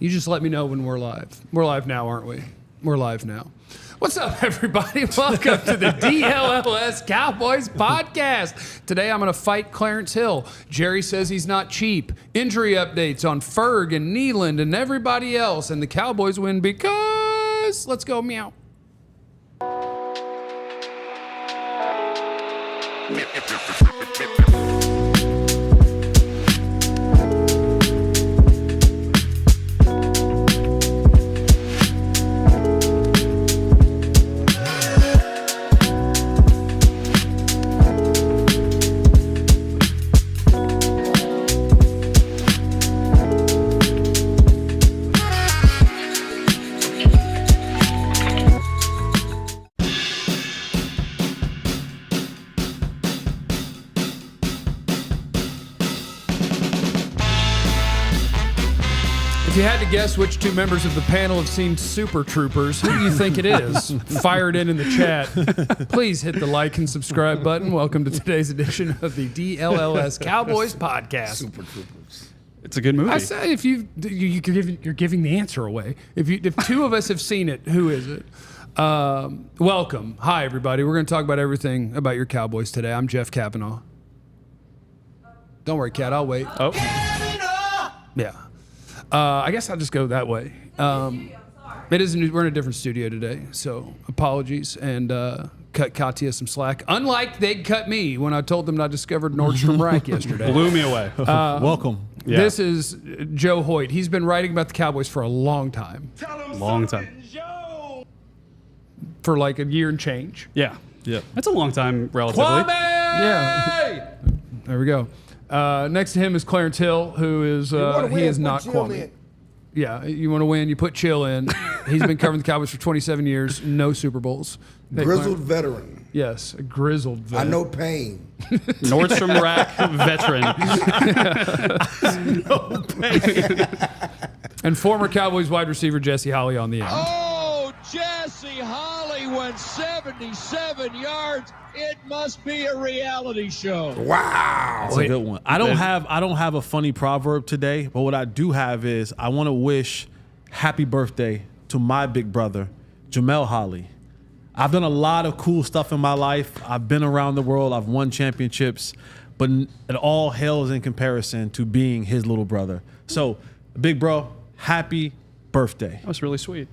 You just let me know when we're live. We're live now, aren't we? We're live now. What's up, everybody? Welcome to the DLLS Cowboys podcast. Today, I'm going to fight Clarence Hill. Jerry says he's not cheap. Injury updates on Ferg and Neeland and everybody else. And the Cowboys win because... Let's go, meow. If you had to guess which two members of the panel have seen Super Troopers, who do you think it is? Fire it in the chat. Please hit the like and subscribe button. Welcome to today's edition of the DLLS Cowboys podcast. Super Troopers. It's a good movie. I say if you're giving the answer away. If two of us have seen it, who is it? Welcome. Hi, everybody. We're going to talk about everything about your Cowboys today. I'm Jeff Kavanaugh. Don't worry, Kat. I'll wait. Oh. Yeah. I guess I'll just go that way. It is. We're in a different studio today, so apologies and cut Katya some slack. Unlike they'd cut me when I told them I discovered Nordstrom Rack yesterday. Blew me away. Welcome. Yeah. This is Joe Hoyt. He's been writing about the Cowboys for a long time. Long time. For like a year and change. Yeah. Yep. That's a long time, relatively. Yeah. There we go. Next to him is Clarence Hill, who is he is not Kwame. Yeah, you want to win, you put chill in. He's been covering the Cowboys for 27 years, no Super Bowls. Hey, Grizzled veteran. Yes, a grizzled veteran. I know pain. Nordstrom Rack veteran. No pain. And former Cowboys wide receiver Jesse Holley on the end. Oh, Jesse Holley went 77 yards. It must be a reality show. Wow. That's a good one. I don't have a funny proverb today, but what I do have is I want to wish happy birthday to my big brother, Jamel Holley. I've done a lot of cool stuff in my life. I've been around the world. I've won championships, but it all hails in comparison to being his little brother. So, big bro, happy birthday. That was really sweet.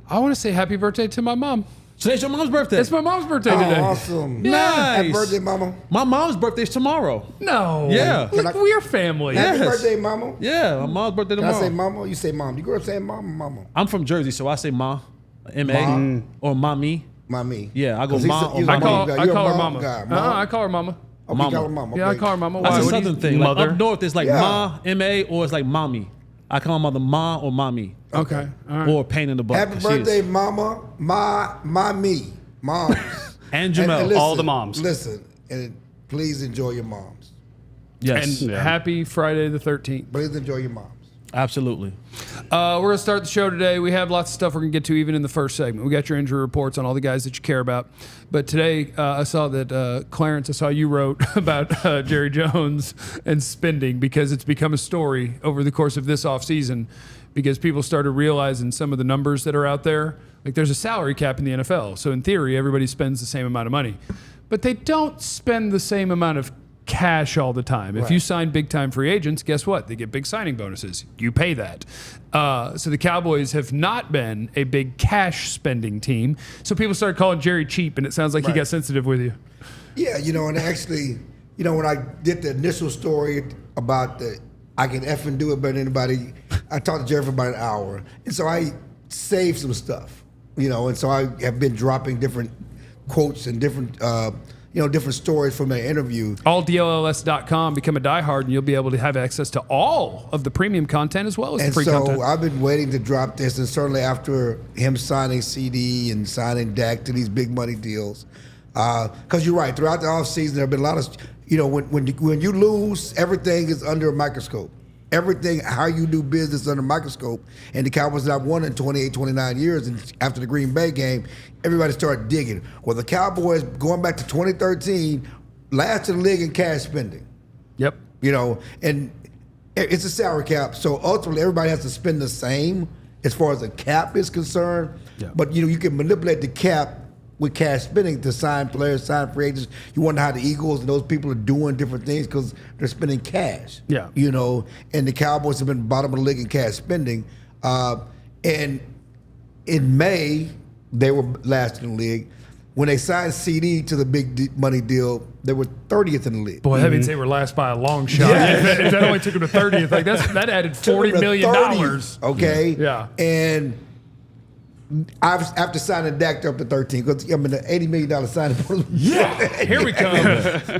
I want to say happy birthday to my mom. Today's your mom's birthday. It's my mom's birthday today. Awesome. Yeah. Happy birthday, mama. My mom's birthday's tomorrow. No. Yeah. Look, we're family. Yeah. Happy Yes. birthday, mama. Yeah, my mom's birthday Can tomorrow. I say mama? You say mom. You grew up saying mama, mama. I'm from Jersey, so I say ma, M-A, Ma. or mommy. Mommy. Yeah, I go 'Cause he's ma a- or he's a I mommy. call, guy. I You're call a her mom mama. guy. Mom. I call her mama. Oh, Mama. you call her mama. Yeah, I Okay. call her mama. That's Why? a What do you- southern thing. Like Mother? up north, it's like Yeah. ma, M-A, or it's like mommy. I call my mother ma or mommy. Okay. All right. Or pain in the butt. Happy 'cause she is. birthday, mama. Me. Moms. And Jamel. listen, all the moms. Listen, and please enjoy your moms. Yes, And happy Friday the 13th. Please enjoy your moms. absolutely. We're going to start the show today. We have lots of stuff we're going to get to even in the first segment. We got your injury reports on all the guys that you care about. But today I saw that, Clarence, I saw you wrote about Jerry Jones and spending because it's become a story over the course of this offseason because people started realizing some of the numbers that are out there. Like there's a salary cap in the NFL. So in theory, everybody spends the same amount of money. But they don't spend the same amount of cash all the time. If you sign big-time free agents, guess what? They get big signing bonuses. You pay that. So the Cowboys have not been a big cash spending team. So people started calling Jerry cheap, and it sounds like he got sensitive with you. Yeah, and actually, when I did the initial story about the I can effing do it better than anybody, I talked to Jerry for about an hour. And so I saved some stuff, and so I have been dropping different quotes and different different stories from that interview. AllDLLS.com, become a diehard, and you'll be able to have access to all of the premium content as well as the free so content. I've been waiting to drop this, and certainly after him signing CD and signing Dak to these big money deals, because you're right. Throughout the offseason, there have been a lot of, when you lose, everything is under a microscope. Everything, how you do business under a microscope. And the Cowboys have won in 28, 29 years. And after the Green Bay game, everybody started digging. Well, the Cowboys, going back to 2013, last in the league in cash spending. Yep. And it's a salary cap, so ultimately everybody has to spend the same as far as the cap is concerned. Yeah. But you can manipulate the cap with cash spending to sign players, sign free agents. You wonder how the Eagles and those people are doing different things because they're spending cash. Yeah. And the Cowboys have been bottom of the league in cash spending. And in May, they were last in the league. When they signed CD to the big money deal, they were 30th in the league. Boy, that means they were last by a long shot. Yeah. If that only took them to 30th, like that added $40 million. Okay. Yeah. And after signing Dak, they're up to 13 because the $80 million signing. Yeah. Here we come.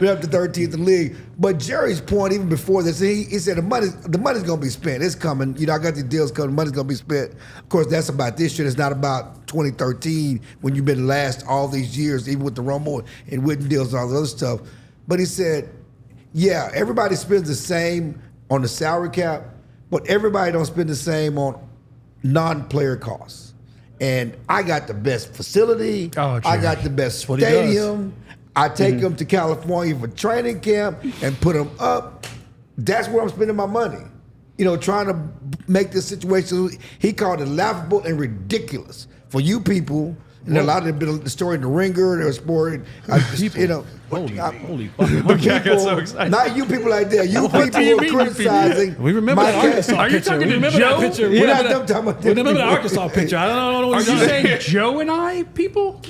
We're up to 13th in the league. But Jerry's point, even before this, he said the money's going to be spent. It's coming. I got these deals coming. Money's going to be spent. Of course, that's about this year. It's not about 2013 when you've been last all these years, even with the Romo and Witten deals and all the other stuff. But he said, yeah, everybody spends the same on the salary cap, but everybody don't spend the same on non-player costs. And I got the best facility. Oh, I got the best what he does. stadium. I take them to California for training camp and put them up. That's where I'm spending my money. Trying to make this situation, he called it laughable and ridiculous for you people. And a lot of the story in the Ringer, there was sport. Holy fuck. I got so excited. Not you people like that. You people do you who are mean, criticizing. We remember my that Arkansas Are you picture. talking We to remember Joe? that picture. We're We not remember talking about that. remember the Arkansas picture. I don't know what Are he's you saying. saying Joe and I, people?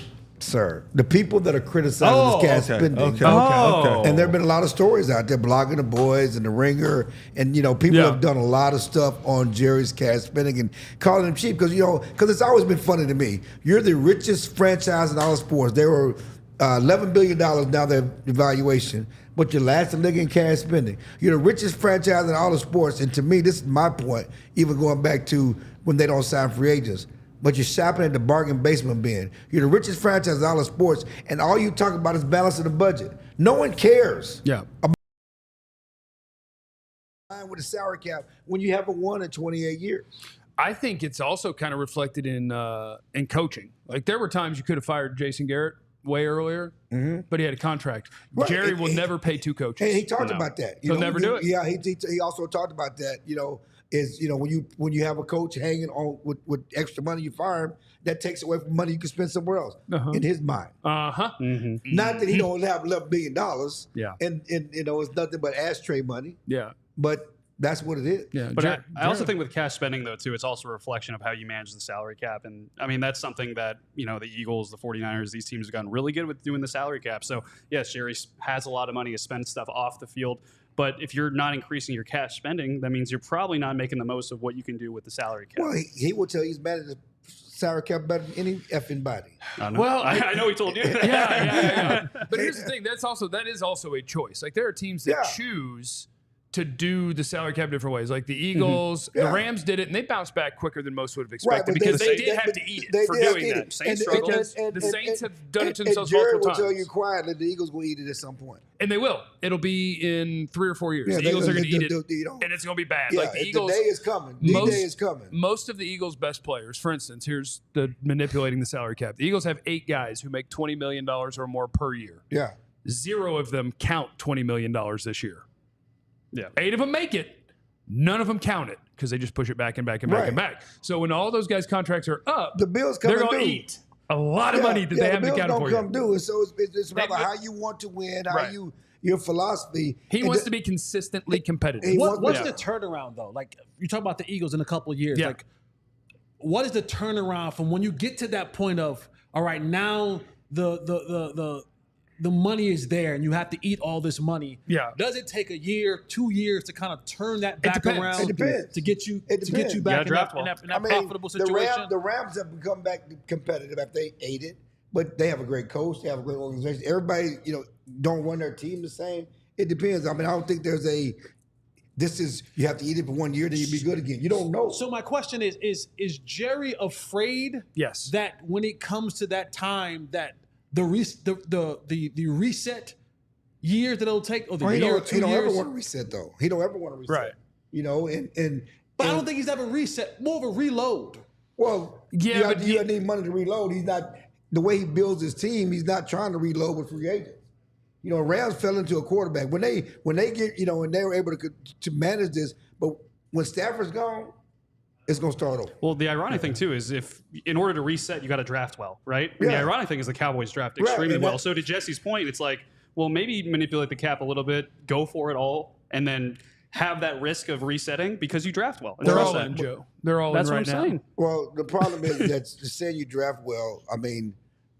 Sir, the people that are criticizing this cash spending. Okay. And there have been a lot of stories out there, blogging the boys and the Ringer, and people Yeah. have done a lot of stuff on Jerry's cash spending and calling him cheap because it's always been funny to me. You're the richest franchise in all of sports. They were $11 billion now their evaluation, but you're last in the league in cash spending. You're the richest franchise in all of sports, and to me, this is my point. Even going back to when they don't sign free agents. But you're shopping at the bargain basement bin. You're the richest franchise in all of sports, and all you talk about is balancing the budget. No one cares Yeah. with a salary cap when you haven't won in 28 years. I think it's also kind of reflected in coaching. Like there were times you could have fired Jason Garrett way earlier, but he had a contract. Right. Jerry will never pay two coaches. And he talked about that. He'll never do it. Yeah, he also talked about that. When you have a coach hanging on with extra money, you fire him. That takes away from money you can spend somewhere else. In his mind, Uh-huh. not that he don't have $11 billion. Yeah. and it's nothing but ashtray money. Yeah. But that's what it is. Yeah. But I also think with cash spending, though, too, it's also a reflection of how you manage the salary cap. And, I mean, that's something that, the Eagles, the 49ers, these teams have gotten really good with doing the salary cap. So, yes, Jerry has a lot of money to spend stuff off the field. But if you're not increasing your cash spending, that means you're probably not making the most of what you can do with the salary cap. Well, he will tell you he's managed the salary cap better than any effing body. Well, I know he told you. yeah. But here's the thing: that is also a choice. Like there are teams that Yeah. choose to do the salary cap different ways. Like the Eagles, the Yeah. Rams did it, and they bounced back quicker than most would have expected but because they they- did they- have to eat they it for did have to doing eat that. it. Saints And- because and- the Saints have done it to and themselves Jared multiple will tell times. you quietly the Eagles will eat it at some point. And they will. It'll be in 3 or 4 years. Yeah, the Eagles are going to eat it, they'll- and it's going to be bad. Yeah, Like the the Eagles, day is coming. The day is coming. Most of the Eagles' best players, for instance, here's the manipulating the salary cap. The Eagles have 8 guys who make $20 million or more per year. Yeah. 0 of them count $20 million this year. Yeah. 8 of them make it. None of them count it because they just push it back and back and back and back. So when all those guys' contracts are up, The bills they're coming going to due. eat a lot of money that they haven't the bills accounted don't for come yet. due. And so it's about They- how you want to win, how Right. your philosophy. He And wants the- to be consistently competitive. He What's wants- the turnaround though? Like you talk about the Eagles in a couple of years. Yeah. Like, what is the turnaround from when you get to that point of all right now the money is there and you have to eat all this money? Yeah. Does it take a year, 2 years to kind of turn that back depends. around It depends. to get you It to get depends. you You back gotta in draft that profitable situation? The Rams have become back competitive after they ate it, but they have a great coach. They have a great organization. Everybody, don't run their team the same. It depends. I mean, I don't think there's you have to eat it for 1 year, then you be good again. You don't know. So my question is Jerry afraid Yes. that when it comes to that time that the reset years that it'll take or the he year or don't, 2 he don't years? ever want to reset though. He don't ever want to reset. Right. And But I don't think he's ever reset. More of a reload. well, Yeah, you need money to reload. He's not the way he builds his team. He's not trying to reload with free agents. Rams fell into a quarterback when they get and they were able to manage this But when Stafford's gone, it's going to start over. Well, the ironic thing too is if in order to reset, you got to draft well, right? And the Yeah. ironic thing is the Cowboys draft extremely and well. that- So to Jesse's point, it's like, well, maybe manipulate the cap a little bit, go for it all, and then have that risk of resetting because you draft well. And They're trust all that. in, Joe. They're all That's in what right I'm now. saying. Well, the problem is that saying you draft well, I mean,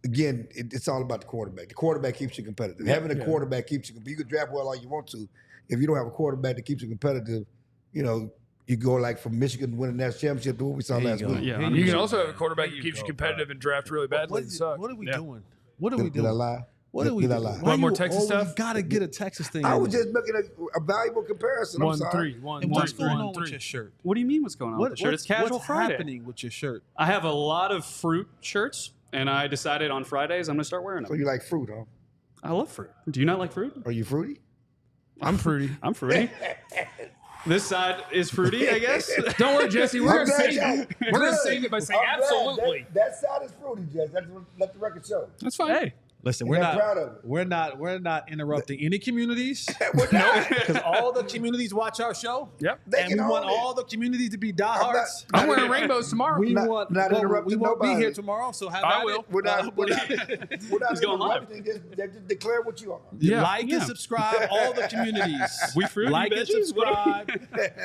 again, it's all about the quarterback. The quarterback keeps you competitive. Having a quarterback keeps you competitive. You can draft well all you want to. If you don't have a quarterback that keeps you competitive, you know, you go like from Michigan winning that championship to what we saw last week. Yeah, You can also have a quarterback that keeps you competitive and draft really badly What, and suck. what are we Yeah. doing? What are we Did doing? I lie? What are we Did I doing? lie? Why Want more you Texas always stuff? gotta get a Texas thing. I in was there? just making a valuable comparison. I'm sorry. 1-3. And what's going on 1-3. with your shirt? What do you mean what's going on with the shirt? It's casual what's Friday. happening with your shirt? I have a lot of fruit shirts, and I decided on Fridays I'm going to start wearing So them. you like fruit, huh? I love fruit. Do you not like fruit? Are you fruity? I'm fruity. I'm fruity. This side is fruity, I guess. Don't worry, Jesse. We're I'm going to glad save y'all- it. We're going to Good. save it by saying I'm glad. absolutely. That side is fruity, Jess. That's what let the record show. That's fine. Hey, Listen, And I'm proud of it. we're not interrupting any communities We're not. because all the communities watch our show. Yep. They And can we want own it. all the communities to be diehards. I'm wearing rainbows tomorrow. We Not- want not well, interrupting we won't be nobody. here tomorrow, so have I at will. it. We're not. We're not. We're not He's going live. interrupting. Just declare what you are. Yeah. Like Yeah. and subscribe all the communities. We fruity like and veggies? subscribe.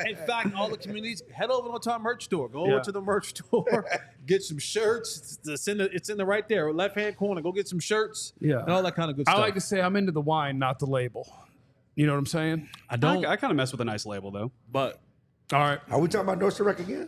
In fact, all the communities, head over to our merch store. Go over Yeah. to the merch store, get some shirts. It's in the right there, left hand corner. Go get some shirts. Yeah. And all that kind of good I stuff. like to say I'm into the wine, not the label. You know what I'm saying? I don't, I kind of mess with a nice label, though. but All right. Are we talking about Nordstrom Rack again?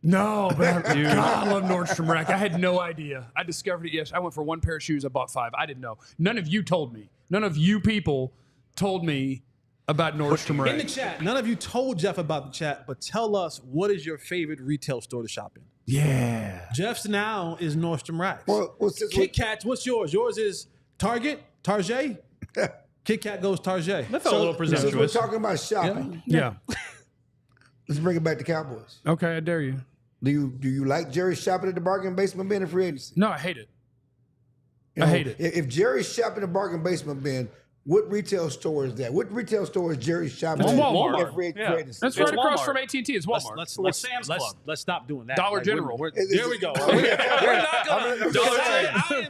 No, but God, I love Nordstrom Rack. I had no idea. I discovered it yesterday. I went for one pair of shoes. I bought 5. I didn't know. None of you told me. None of you people told me about Nordstrom in the Rack. chat, none of you told Jeff about the chat, but tell us what is your favorite retail store to shop in? Yeah. Jeff's now is Nordstrom Racks. Well, since Kit Kats, what's yours? Yours is Target, Target. Kit Kat goes Target. That felt a little since we're presumptuous. talking about shopping, Yeah. let's bring it back to Cowboys. Okay, I dare you. Do you like Jerry shopping at the bargain basement bin in free agency? No, I hate it. You I know, hate it. If Jerry's shopping at the bargain basement bin, what retail store is that? What retail store is Jerry shopping It's at? Walmart. at free Yeah. agency? That's It's right across Walmart. from AT&T. It's Walmart. Let's Sam's Club. Let's stop doing that. Dollar General. Is There it- we go. We're not gonna. Dollar I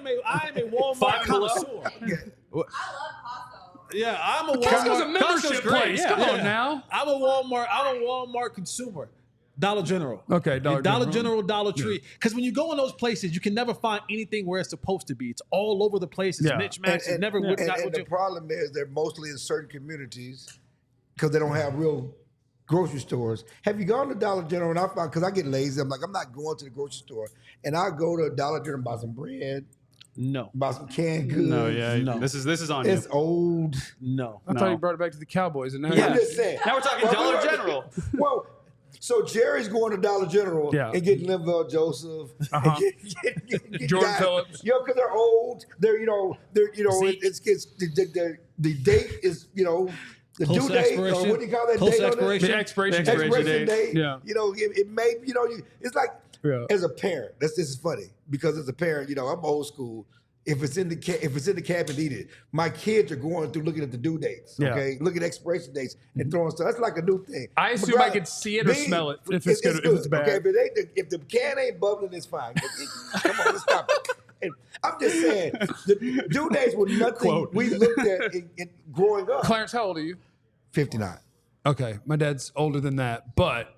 am a Walmart Five and below. connoisseur. I love Costco. Yeah, I'm a Walmart. Costco's a membership Costco's great, place. yeah. Come on now. I'm a Walmart consumer. Dollar General. Okay, Dollar Dollar General. General, Dollar Tree. Because when you go in those places, you can never find anything where it's supposed to be. It's all over the place. It's Yeah. mismatched. It's never and got what the you. problem is they're mostly in certain communities because they don't have real grocery stores. Have you gone to Dollar General? And I found, because I get lazy, I'm like, I'm not going to the grocery store. And I go to Dollar General and buy some bread, No, buy some canned goods. No, yeah. No. This is on It's you. old. no. I thought you brought it back to the Cowboys. And now I'm just saying. Now we're talking Dollar General. Well, so Jerry's going to Dollar General Yeah. and getting Linval Joseph, Uh-huh. and get Jordan guys- Phillips. You know, because they're old. Zeke. It's the date is the Close due date, or expiration. what do you call that Close date on expiration. The it? expiration The date. Expiration date. Yeah. It may it's like Yeah. as a parent. This is funny because as a parent, I'm old school. If it's in the cabinet, eat it. My kids are going through looking at the due dates, Yeah. okay, looking at expiration dates and throwing stuff. That's like a new thing. I assume I could see it or smell it if it's good, if it's bad. Okay, if the can ain't bubbling, it's fine. Come on, let's stop it. And I'm just saying, the due dates were nothing we looked at in growing up. Clarence, how old are you? 59. Okay, my dad's older than that, but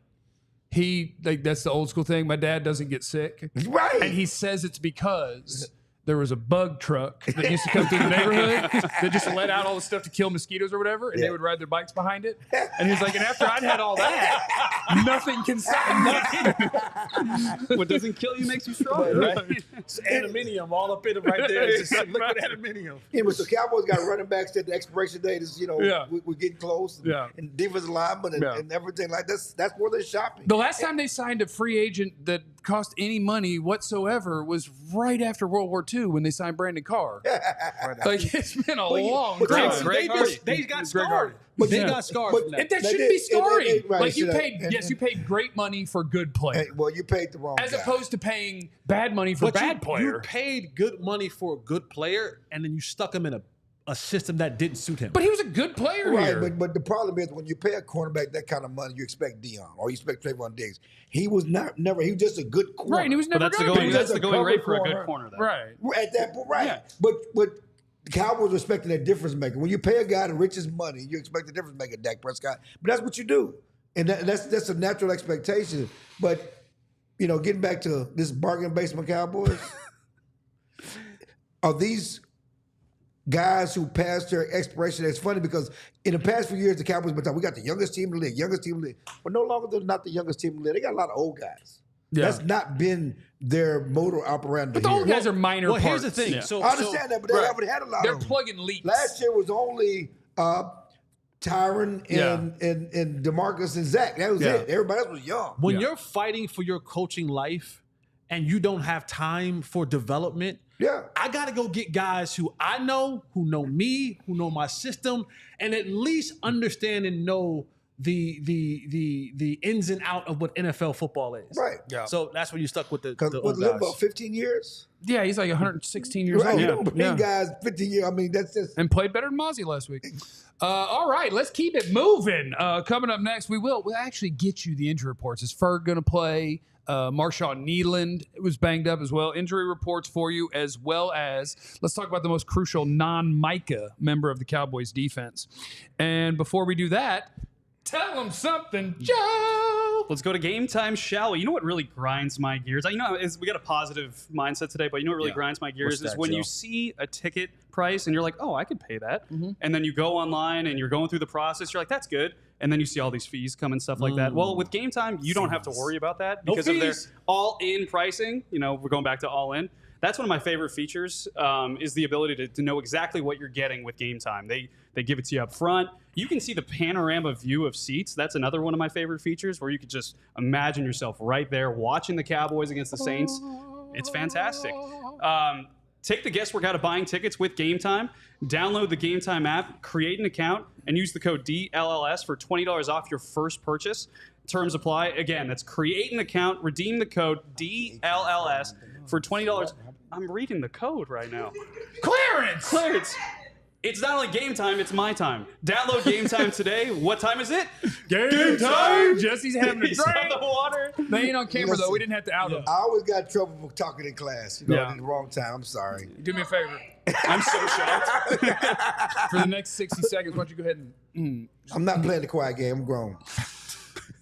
that's the old school thing. My dad doesn't get sick. Right. And he says it's because there was a bug truck that used to come through the neighborhood that just let out all the stuff to kill mosquitoes or whatever, and they would ride their bikes behind it. And he's like, and after I'd had all that, nothing can stop me. What doesn't kill you makes you stronger, right? It's aluminium all up in it right there. It's just liquid aluminium. Anyway, so Cowboys got running backs at the expiration date is, Yeah. we're getting close. And, Yeah. and defensive linemen and, Yeah. and everything like that. That's where they're shopping. The last time they signed a free agent that cost any money whatsoever was right after World War II when they signed Brandon Carr. Like, it's been a long but time. They got Greg scarred. Hardy. They Yeah. got scarred But from And that. that They shouldn't did- be scarring. and they- right, Like you should have- paid, and- yes, you paid great money for good player, Hey, well, you paid the wrong as guy. opposed to paying bad money for But bad you player. paid good money for a good player, and then you stuck him in a a system that didn't suit him. But he was a good player Right, here. but the problem is when you pay a cornerback that kind of money, you expect Dion or you expect Trayvon Diggs. He was never. He was just a good corner. Right, and he was But never that's the going going. to be. That's the going rate for a corner. good corner, though. Right. At that point, right? Yeah. But the Cowboys respecting that difference maker. When you pay a guy the richest money, you expect the difference maker, Dak Prescott. But that's what you do, and that's a natural expectation. But getting back to this bargain basement Cowboys, are these guys who passed their expiration? It's funny because in the past few years, the Cowboys been talking, we got the youngest team in the league, but no longer they're not the youngest team in the league. They got a lot of old guys. Yeah. That's not been their motor operandi. But the old guys are minor parts. Here's the thing. Yeah. So I understand that, but they haven't had a lot They're of them. plugging leaks. Last year was only Tyron and DeMarcus and Zach. That was it. Everybody else was young. when you're fighting for your coaching life and you don't have time for development, Yeah. I got to go get guys who I know, who know me, who know my system, and at least understand and know the ins and out of what NFL football is. Right. Yeah. So that's when you stuck with the Because old what lived guys. about 15 years? Yeah, he's like 116 years Right. old. You don't bring Yeah. guys 15 years. I mean, that's just. And played better than Mozzie last week. All right, let's keep it moving. Coming up next, we'll actually get you the injury reports. Is Ferg going to play? Marshawn Neeland was banged up as well. Injury reports for you, as well as let's talk about the most crucial non-Micah member of the Cowboys defense. And before we do that, tell them something, Joe. Let's go to game time, shall we? You know what really grinds my gears? We got a positive mindset today, but you know what really grinds my gears What's is that, when Joe? you see a ticket price and you're like, oh, I could pay that. And then you go online and you're going through the process. You're like, that's good. And then you see all these fees come and stuff like that. Well, with game time, you don't have to worry about that because of their all-in pricing. We're going back to all-in. That's one of my favorite features is the ability to know exactly what you're getting with game time. They give it to you up front. You can see the panorama view of seats. That's another one of my favorite features where you could just imagine yourself right there watching the Cowboys against the Saints. It's fantastic. Take the guesswork out of buying tickets with Game Time. Download the Game Time app, create an account, and use the code DLLS for $20 off your first purchase. Terms apply. Again, that's create an account, redeem the code DLLS for $20. I'm reading the code right now. Clarence! It's not only game time, it's my time. Download Game Time today. What time is it? Game time. Jesse's having a He's on drink. the water. They ain't on camera, though. Listen. We didn't have to out him. I always got trouble for talking in class. Yeah. At the wrong time. I'm sorry. Do me a favor. I'm so shocked. For the next 60 seconds, why don't you go ahead and I'm not playing the quiet game. I'm grown.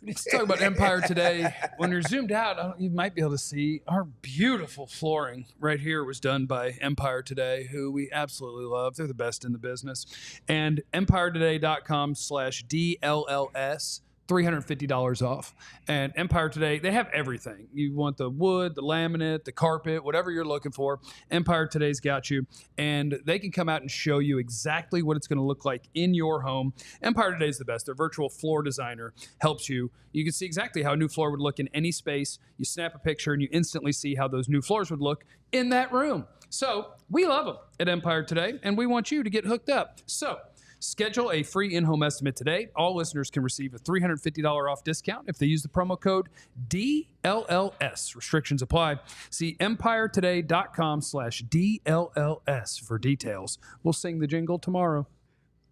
let's talk about Empire today. When you're zoomed out, you might be able to see our beautiful flooring right here was done by Empire Today, who we absolutely love. They're the best in the business. And EmpireToday.com/DLLS. $350 off. And Empire Today, they have everything. You want the wood, the laminate, the carpet, whatever you're looking for, Empire Today's got you. And they can come out and show you exactly what it's going to look like in your home. Empire Today's the best. Their virtual floor designer helps you. You can see exactly how a new floor would look in any space. You snap a picture and you instantly see how those new floors would look in that room. So we love them at Empire Today, and we want you to get hooked up. So schedule a free in-home estimate today. All listeners can receive a $350 off discount if they use the promo code DLLS. Restrictions apply. See EmpireToday.com/DLLS for details. We'll sing the jingle tomorrow,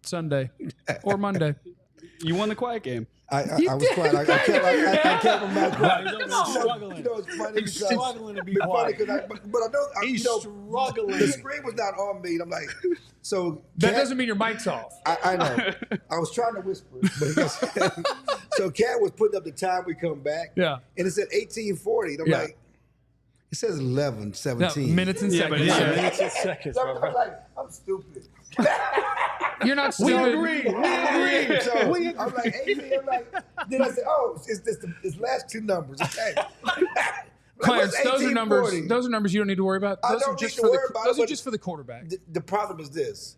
Sunday, or Monday. You won the quiet game. I was quiet. I kept him back quiet. He's struggling. It's funny He's because struggling to be it's funny quiet. 'cause but I know He's struggling. The screen was not on me. And I'm like, so That Cat- doesn't mean your mic's off. I know. I was trying to whisper, but so Cat was putting up the time we come back. Yeah. And it said 1840. And I'm Yeah. like, it says 11, No, 17. minutes and seconds. minutes and seconds, So I'm like, I'm stupid. You're not We stupid. agree. So I'm like, 18. I'm like, then I said, oh, it's last two numbers. Okay. Clarence, What's those are numbers. 1840? Those are numbers you don't need to worry about. I Those are don't just need for to the. worry about Those it, are but just for the quarterback. The problem is this.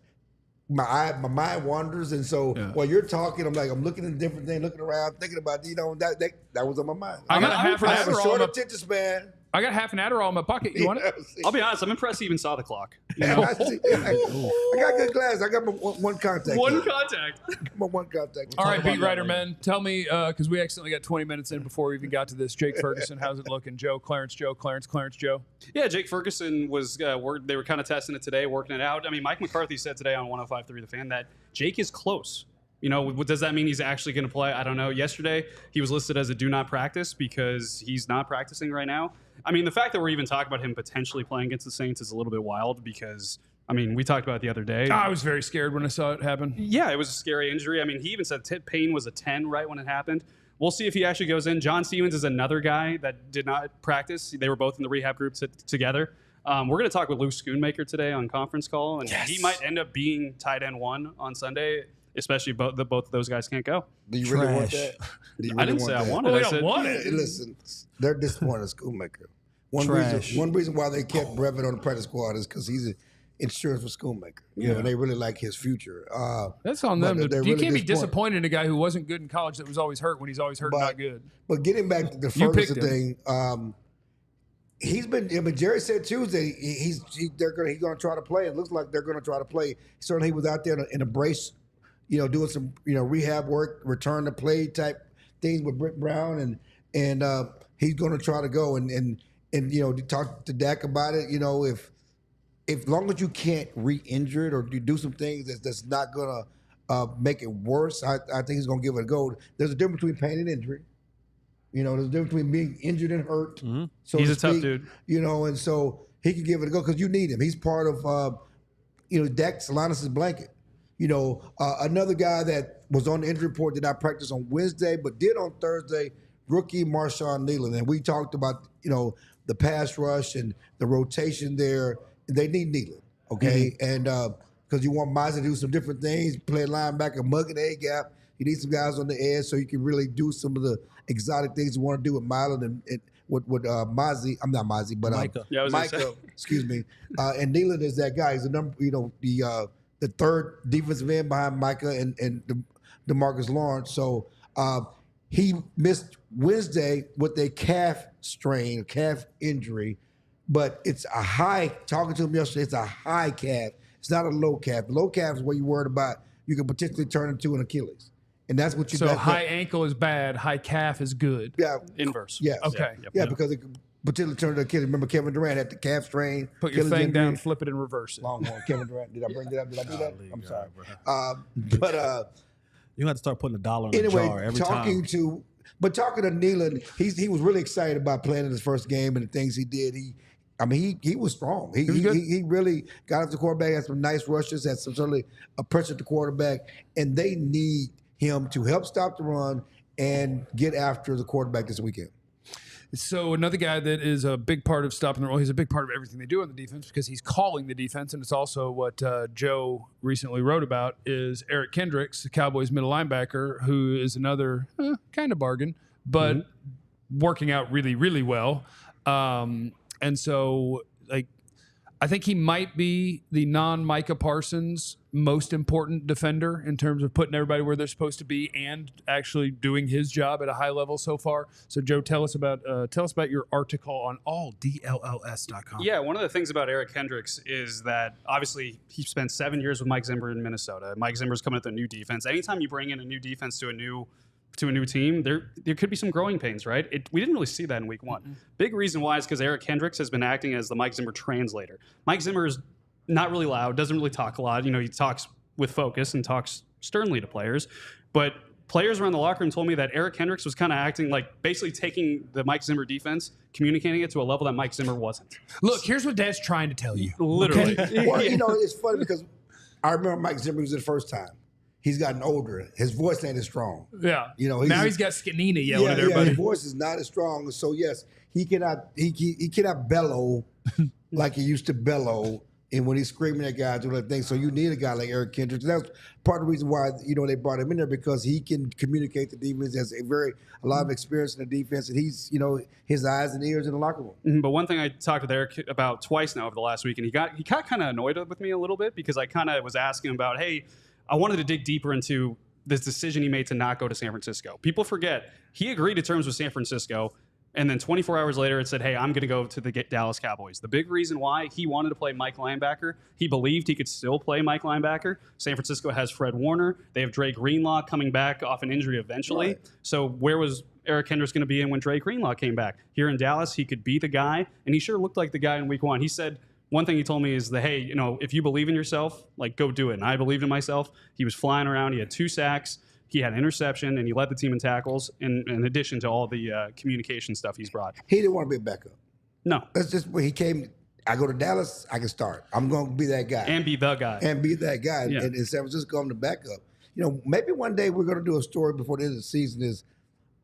My mind wanders, and so while you're talking, I'm looking at different things, looking around, thinking about, that was on my mind. I got a I half an have hour a on short my- attention span. I got half an Adderall in my pocket. You want it? I'll be honest, I'm impressed he even saw the clock. You know? I got good glasses. I got my one contact. One contact. My one contact. All right, beat writer men, tell me, because we accidentally got 20 minutes in before we even got to this. Jake Ferguson, how's it looking? Clarence Joe. Yeah, Jake Ferguson was, they were kind of testing it today, working it out. I mean, Mike McCarthy said today on 105.3 The Fan that Jake is close. You know, does that mean he's actually going to play? I don't know. Yesterday, he was listed as a do not practice because he's not practicing right now. I mean, the fact that we're even talking about him potentially playing against the Saints is a little bit wild because, I mean, we talked about it the other day. I was very scared when I saw it happen. Yeah, it was a scary injury. I mean, he even said pain was a 10 right when it happened. We'll see if he actually goes in. John Stevens is another guy that did not practice. They were both in the rehab group together. We're going to talk with Lou Schoonmaker today on conference call, and he might end up being tight end 1 on Sunday, especially both of those guys can't go. Do you really want that? I didn't say I wanted it. I said, Listen, they're disappointed in Schoonmaker. One reason why they kept Brevin on the practice squad is because he's an insurance for Schoonmaker. You know, they really like his future. That's on them. You really can't be disappointed in a guy who wasn't good in college that was always hurt when he's always hurt and not good. But getting back to the Ferguson thing, he's been. I mean, Jerry said Tuesday he's going to try to play. It looks like they're going to try to play. Certainly, he was out there in a brace, doing some rehab work, return to play type things with Britt Brown, and he's going to try to go and talk to Dak about it. If long as you can't re-injure it or you do some things that's not going to make it worse, I think he's going to give it a go. There's a difference between pain and injury. There's a difference between being injured and hurt. Mm-hmm. So he's a tough dude. And so he can give it a go because you need him. He's part of, Dak Solanas' blanket. Another guy that was on the injury report did not practice on Wednesday, but did on Thursday, rookie Marshawn Nealon. And we talked about, the pass rush and the rotation there. They need Nealon, okay? Mm-hmm. And because you want Miles to do some different things, play linebacker, mug and A-gap. You need some guys on the edge so you can really do some of the exotic things you want to do with Milan and with Mozzie. I'm not Mozzie, but Micah. Excuse me. And Nealon is that guy. He's the number, the third defensive end behind Micah and DeMarcus Lawrence. So he missed Wednesday with a calf injury, but it's a high. Talking to him yesterday, it's a high calf. It's not a low calf. The low calf is what you're worried about. You can potentially turn into an Achilles. And that's what you. So high ankle is bad. High calf is good. Yeah. Inverse. Yeah. Okay. Yeah, because it could potentially turn into Achilles. Remember, Kevin Durant had the calf strain. Put your thing down, flip it, and reverse it. Longhorn. Kevin Durant. Did I bring it up? Did I do that? I'm sorry. You have to start putting $1 in the jar every time. Talking to Nealon, he was really excited about playing in his first game and the things he did. He was strong. He really got up the quarterback, had some nice rushes, had some certainly a pressure at the quarterback, and they need him to help stop the run and get after the quarterback this weekend. So another guy that is a big part of stopping the run, he's a big part of everything they do on the defense because he's calling the defense, and it's also what Joe recently wrote about is Eric Kendricks, the Cowboys middle linebacker, who is another kind of bargain, but working out really, really well. And so, I think he might be the non-Micah Parsons most important defender in terms of putting everybody where they're supposed to be and actually doing his job at a high level so far. So, Joe, tell us about your article on DLLS.com. Yeah, one of the things about Eric Kendricks is that obviously he spent 7 years with Mike Zimmer in Minnesota. Mike Zimmer's coming with a new defense. Anytime you bring in a new defense to a new team, there could be some growing pains, right? We didn't really see that in week 1. Mm-hmm. Big reason why is because Eric Kendricks has been acting as the Mike Zimmer translator. Mike Zimmer is not really loud, doesn't really talk a lot. He talks with focus and talks sternly to players. But players around the locker room told me that Eric Kendricks was kind of acting like basically taking the Mike Zimmer defense, communicating it to a level that Mike Zimmer wasn't. Look, here's what Dad's trying to tell you. Literally. Okay? Well, it's funny because I remember Mike Zimmer was the first time. He's gotten older. His voice ain't as strong. Yeah. Now he's got Scanina yelling at everybody. His voice is not as strong. So yes, he cannot bellow like he used to bellow, and when he's screaming at guys doing that thing. So you need a guy like Eric Kendricks. That's part of the reason why they brought him in there, because he can communicate the defense, has a lot of experience in the defense, and he's his eyes and ears in the locker room. Mm-hmm. But one thing I talked with Eric about twice now over the last week, and he got kind of annoyed with me a little bit because I kind of was asking him about, hey, I wanted to dig deeper into this decision he made to not go to San Francisco. People forget he agreed to terms with San Francisco. And then 24 hours later, it said, hey, I'm going to go to the Dallas Cowboys. The big reason why he wanted to play Mike linebacker, he believed he could still play Mike linebacker. San Francisco has Fred Warner. They have Dre Greenlaw coming back off an injury eventually. Right. So where was Eric Kendricks going to be in when Dre Greenlaw came back? Here in Dallas, he could be the guy, and he sure looked like the guy in week 1. He said, one thing he told me is that, hey, you know, if you believe in yourself, like, go do it. And I believed in myself. He was flying around. He had 2 sacks. He had an interception, and he led the team in tackles, in addition to all the communication stuff he's brought. He didn't want to be a backup. No. That's just when he came. I go to Dallas, I can start. I'm going to be that guy. And be the guy. Yeah. And in San Francisco, I'm the backup. You know, maybe one day we're going to do a story before the end of the season is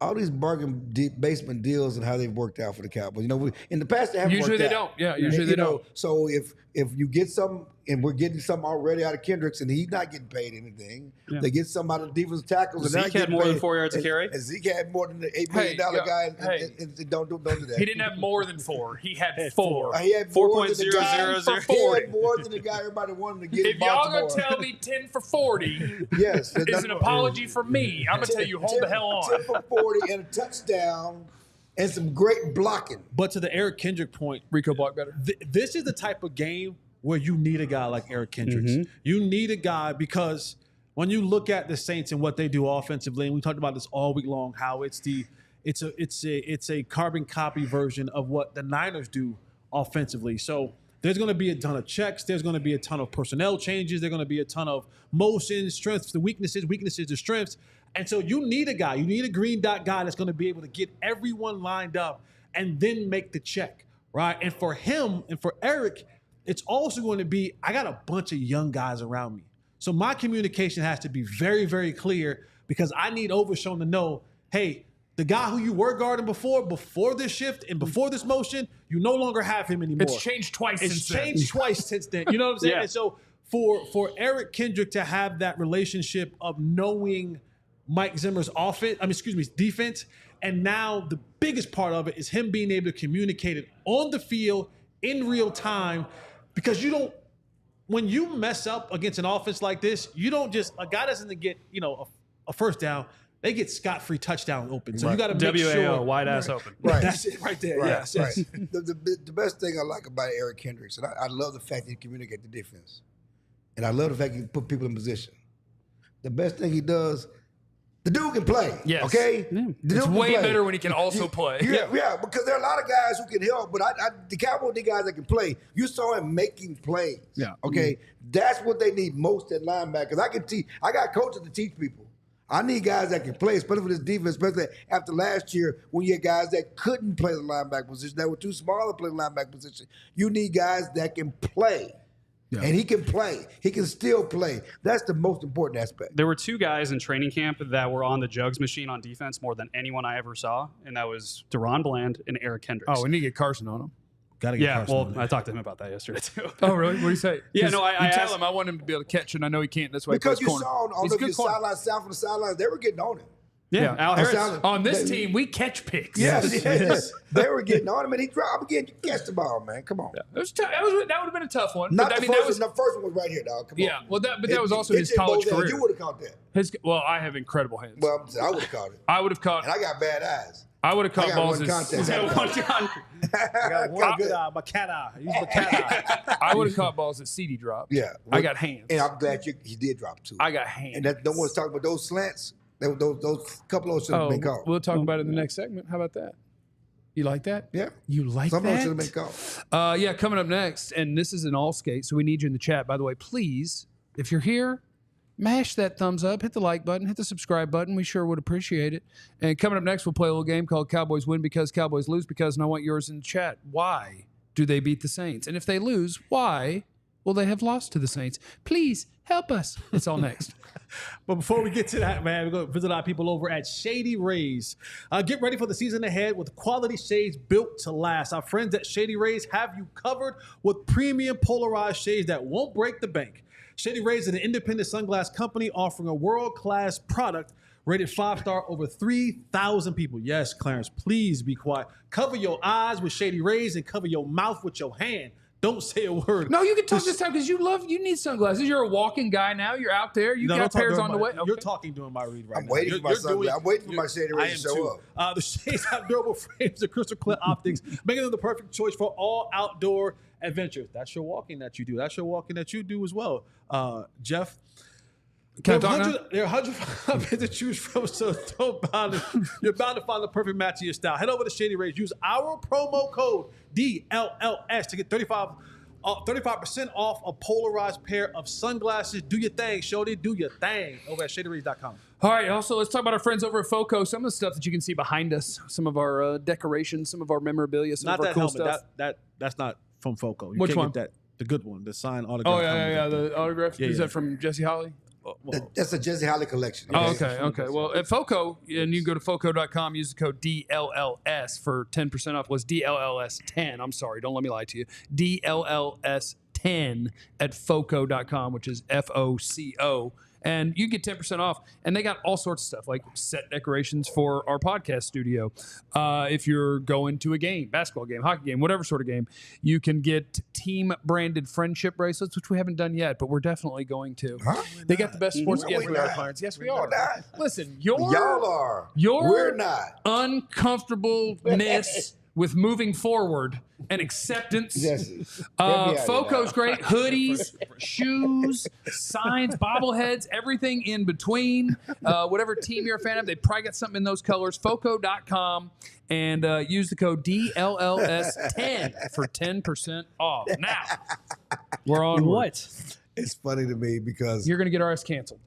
all these bargain basement deals and how they've worked out for the Cowboys. You know, in the past they haven't Usually worked they out. don't. Yeah, usually they don't. So if you get some, and we're getting some already out of Kendricks, and he's not getting paid anything, they get some out of the defensive tackles. And Zeke had more than 4 yards of carry. And Zeke had more than the $8 million guy. And don't do that. He didn't have more than 4. He had 4. He had more than the guy 4.000. He had more than the guy everybody wanted to get. If in y'all Baltimore. gonna tell me 10 for 40 yes, is an apology for me, I'm gonna tell you, hold the hell on. 10 for 40 and a touchdown and some great blocking. But to the Eric Kendrick point, Rico block better. this is the type of game where you need a guy like Eric Kendricks. You need a guy because when you look at the Saints and what they do offensively, and we talked about this all week long, how it's a carbon copy version of what the Niners do offensively. So there's going to be a ton of checks. There's going to be a ton of personnel changes. There's going to be a ton of motions, strengths to weaknesses to strengths. And so you need a guy. You need a green dot guy that's going to be able to get everyone lined up and then make the check, right? And for him and for Eric, it's also going to be, I got a bunch of young guys around me. So my communication has to be very, very clear because I need Overshown to know, hey, the guy who you were guarding before this shift and before this motion, you no longer have him anymore. It's changed twice since then. It's changed twice since then. You know what I'm saying? Yeah. And so for Eric Kendrick to have that relationship of knowing Mike Zimmer's defense, and now the biggest part of it is him being able to communicate it on the field in real time. Because when you mess up against an offense like this, you don't just, a guy doesn't get, a first down. They get scot-free touchdown open. So you got to make sure. wide ass open. Right. That's it right there. Right, Yes. right. The best thing I like about Eric Kendricks, and I love the fact that he communicates the defense. And I love the fact he put people in position. The best thing he does, the dude can play. Yes. Okay? Yeah. The dude It's can way play. better when he can also play. Yeah, because there are a lot of guys who can help, but the Cowboys need guys that can play. You saw him making plays. Yeah. Okay? That's what they need most at linebackers. I got coaches to teach people. I need guys that can play, especially for this defense, especially after last year when you had guys that couldn't play the linebacker position, that were too small to play the linebacker position. You need guys that can play. Yeah. And he can play. He can still play. That's the most important aspect. There were 2 guys in training camp that were on the jugs machine on defense more than anyone I ever saw, and that was Deron Bland and Eric Kendricks. Oh, we need to get Carson on him. Gotta get Carson on it. I talked to him about that yesterday too. Oh, really? What do you say? Yeah, no, I tell asked- him I want him to be able to catch, and I know he can't. That's why Because he you plays corner. saw on He's a the good corner. sidelines, south of the sidelines, they were getting on him. Yeah, Al Harris. On this team, we catch picks. Yes. They were getting on him, and he dropped again. You catch the ball, man. Come on. It was that would have been a tough one. Not But, the that first was one. The first one was right here, dog. Come yeah. on. Well, that was also his college career. You would have caught that. Well, I have incredible hands. Well, I'm saying, I would have caught it. I would have caught. And I got bad eyes. I would have I caught got balls. one contact. I got one good. eye, my cat eye. Use my cat eye. I would have caught balls that CD dropped. Yeah. I got hands. And I'm glad he did drop 2. I got hands. And that no one's talking about those slants. Those couple of those should have been called. We'll talk about it in the next segment. How about that? You like that? Yeah. You like Some of them that? should have been called. Yeah, coming up next, and this is an all skate, so we need you in the chat. By the way, please, if you're here, mash that thumbs up, hit the like button, hit the subscribe button. We sure would appreciate it. And coming up next, we'll play a little game called Cowboys Win Because, Cowboys Lose Because, and I want yours in the chat. Why do they beat the Saints? And if they lose, why will they have lost to the Saints? Please help us. It's all next. But before we get to that, man, we're going to visit our people over at Shady Rays. Get ready for the season ahead with quality shades built to last. Our friends at Shady Rays have you covered with premium polarized shades that won't break the bank. Shady Rays is an independent sunglass company offering a world-class product rated 5-star over 3,000 people. Yes, Clarence, please be quiet. Cover your eyes with Shady Rays and cover your mouth with your hand. Don't say a word. No, you can talk this time because you need sunglasses. You're a walking guy now. You're out there. You No, got don't talk pairs during on the my- way. You're Okay. talking during my read right I'm now. waiting You're- for my you're sunglasses. I'm waiting for my shady I rays am to show too. up. The shades have durable frames and crystal clear optics, making them the perfect choice for all outdoor adventures. That's your walking that you do. That's your walking that you do as well. Jeff, Can I talk now? there are 105 bits to choose from, so you're bound to find the perfect match to your style. Head over to Shady Rays. Use our promo code DLLS to get 35% off a polarized pair of sunglasses. Do your thing, Shorty. Do your thing over at ShadyRays.com. All right. Also, let's talk about our friends over at FOCO. Some of the stuff that you can see behind us, some of our decorations, some of our memorabilia, some Not of our that cool helmet. stuff. That's not from FOCO. You Which can't one? Get that. The good one. The signed autograph. Oh yeah. The autograph. Yeah, Is yeah. that from Jesse Holly? That's a Jesse Holly collection. Oh, okay. Well, at FOCO, and you can go to FOCO.com, use the code DLLS for 10% off. Was DLLS 10. I'm sorry. Don't let me lie to you. DLLS 10 at FOCO.com, which is FOCO. And you get 10% off. And they got all sorts of stuff, like set decorations for our podcast studio. If you're going to a game, basketball game, hockey game, whatever sort of game, you can get team-branded friendship bracelets, which we haven't done yet, but we're definitely going to. Huh? They got the best sports. No, Yes, we're we are, not. Clarence. Yes, we We're are. not. Listen, Y'all are. your We're not. uncomfortableness with moving forward and acceptance. Jesse, get me out of FOCO's here. great. Hoodies, shoes, signs, bobbleheads, everything in between. Whatever team you're a fan of, they probably got something in those colors. FOCO.com and use the code DLLS10 for 10% off. Now, we're on What? It's funny to me because You're going to get our ass canceled.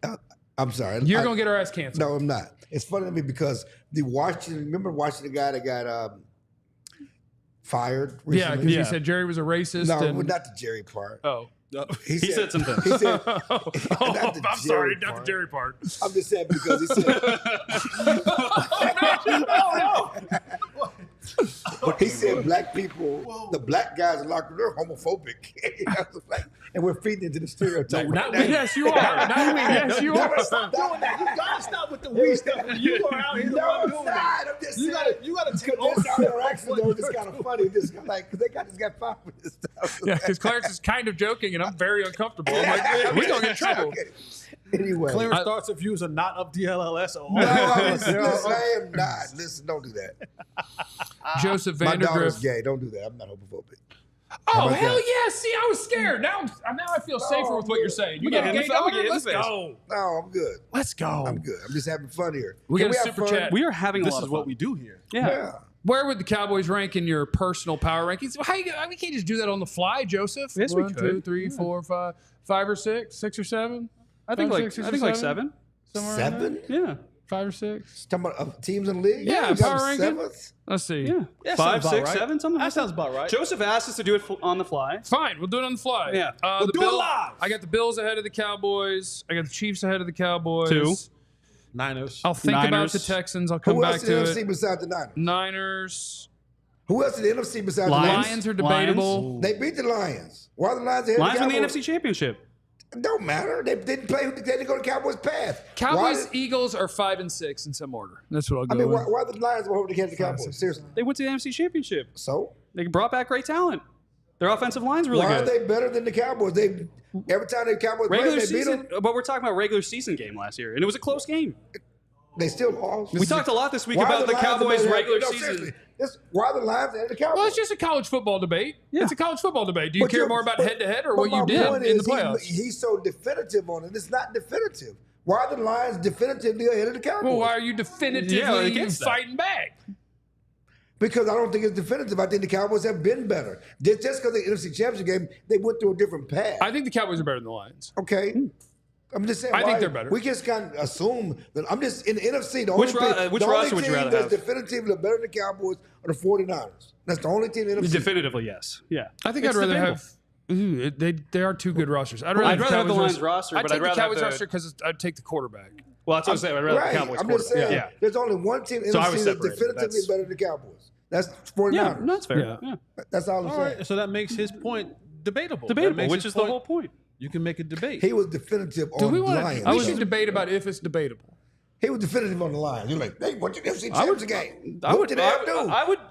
I'm sorry. You're going to get our ass canceled. No, I'm not. It's funny to me because remember watching the guy that got fired Yeah, recently? because you said Jerry was a racist. No, and, well, not the Jerry part. Oh. He said some things. He said, Oh, not the I'm sorry, Jerry not the part. Jerry part. I'm just saying because he said. He said black people, the black guys in the locker room, they're homophobic. And we're feeding into the stereotype. Yes, you are. Not me. Yes, you are. Stop doing that. You gotta stop with the weird stuff. You are out here the No, one I'm doing not. that. I'm just You saying. gotta take Because this over. interaction though is kind of funny. Just like, because they just got fired for this stuff. Yeah, because Clarence is kind of joking, and I'm very uncomfortable. I'm like, we gonna get in trouble. Okay. Anyway. Clarence thoughts and views are not of DLLS. No, listen, I am not. Listen, don't do that. Joseph My daughter's Vandergriff. gay. Don't do that. I'm not homophobic. Oh about hell that? yeah! See, I was scared. Now I feel safer with what you're saying. You get got a in gay the- I'm gonna daughter? get in Let's the face. go. No, I'm good. Let's go. I'm good. I'm just having fun here. We Can got a have super fun? chat. We are having a This lot is of what fun. we do here. Yeah. Where would the Cowboys rank in your personal power rankings? How we can't just do that on the fly, Joseph. Yes, we 1, could. 2, 3, 4, 5, 5 or 6, 6 or 7. I think Five, like six, I or think like seven? 7. Somewhere around there? 7? Yeah. 5 or 6. Talking about teams in the league? Yeah, You got power them ranking. seventh? Let's see. Yeah. Yeah, 5, sounds about 6, right. 7, something. That like sounds about right. Joseph asked us to do it on the fly. Fine, we'll do it on the fly. Yeah. The do it live. I got the Bills ahead of the Cowboys. I got the Chiefs ahead of the Cowboys. 2. Niners. I'll think about Niners. the Texans. I'll come Who back else in the to NFC it. besides the Niners? Niners. Who else in the NFC besides Lions. the Niners? Lions are debatable. They beat the Lions. Why are the Lions ahead Lions of won the the Cowboys? NFC Championship. It don't matter. They didn't play. They didn't go to Cowboys' path. Cowboys, Why, Eagles are 5 and 6 in some order. That's what I'll go I mean, with. why the Lions were over against the Cowboys? Seriously. They went to the NFC Championship. So They brought back great talent. Their offensive line's really why good. are they better than the Cowboys? They every time the Cowboys play, Regular they beat season, them. but we're talking about regular season game last year, and it was a close game. They still lost. We talked a lot this week Why are about the Lions Cowboys' better- regular no, season. seriously. Why are the Lions ahead of the Cowboys? Well, it's just a college football debate. Yeah. It's a college football debate. Do you But care you're- more about but- head-to-head or but what you my did point in the is playoffs? He's so definitive on it. It's not definitive. Why are the Lions definitively ahead of the Cowboys? Well, why are you definitively against that. fighting back? Because I don't think it's definitive. I think the Cowboys have been better. Just because the NFC Championship game, they went through a different path. I think the Cowboys are better than the Lions. Okay. I'm just saying. I think why- they're better. We just can't assume that. I'm just in the NFC. The Which only ro- thing, which the only roster would you team rather that's have? definitively better than the Cowboys are the 49ers. That's the only team in the NFC. Definitively, yes. Yeah. I think It's I'd rather debatable. have. They are two good rosters. I'd I'd rather have the Cowboys Lions roster, I'd but take I'd rather the have Cowboys the- roster because I'd take the quarterback. Well, that's what I'm saying. I'd rather Right. have the Cowboys I'm just saying. quarterback. Yeah. There's only one team in So the I NFC would that's separate it. definitively That's- better than the Cowboys. That's 49ers. Yeah, no, that's fair. Yeah. Yeah. That's all I'm All saying. right, so that makes his point debatable. That Debatable, makes which his is the whole point. You can make a debate. He was definitive Do on we the want Lions. to? We should debate about if it's debatable. He was defending him on the line. You're like, hey, what's your NFC Championship game? I would.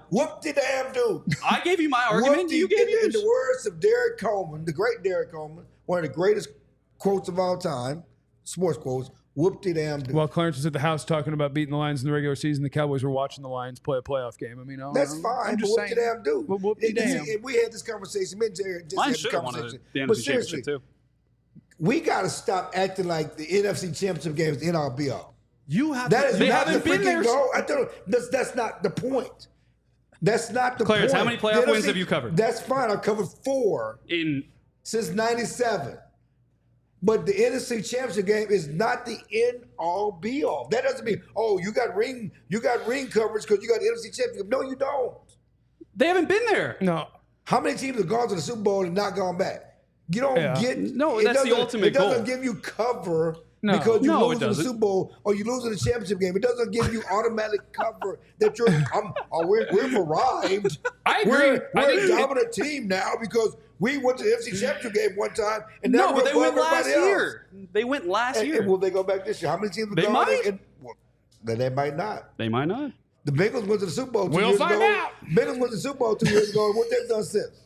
Whoop the damn dude. I gave you my argument. You gave yours. In the words of Derek Coleman, the great Derek Coleman, one of the greatest quotes of all time, sports quotes, whoop the damn dude. While Clarence was at the house talking about beating the Lions in the regular season, the Cowboys were watching the Lions play a playoff game. I mean, that's fine. I'm just whoop saying. the damn dude. Whoop the damn. We had this conversation. Me and Jerry just Lions had should this have won conversation. the But NFC seriously, Championship too. we got to stop acting like the NFC Championship game is the end-all be-all. You have That to, is They not the haven't been freaking there. goal. I don't. That's not the point. That's not the Clarence, point. how many playoff The wins NFC have you covered? That's fine. I covered 4 since '97. But the NFC Championship game is not the end-all be-all. That doesn't mean, oh, you got ring coverage because you got the NFC Championship. No, you don't. They haven't been there. No. How many teams have gone to the Super Bowl and not gone back? You don't get. No, it that's the doesn't- ultimate It doesn't goal. give you cover No. because you No, lose it in the doesn't. Super Bowl or you lose in the championship game. It doesn't give you automatic cover that you're. We've arrived. I agree. We're I think a dominant team now because we went to the NFC Championship game one time and now No, we're but they above went last everybody else. year. They went last And year. will they go back this year? How many teams have They gone? might. Well, then they might not. They might not. The Bengals went to the Super Bowl 2 We'll years find ago. out. Bengals went to the Super Bowl 2 years ago. What they've done since?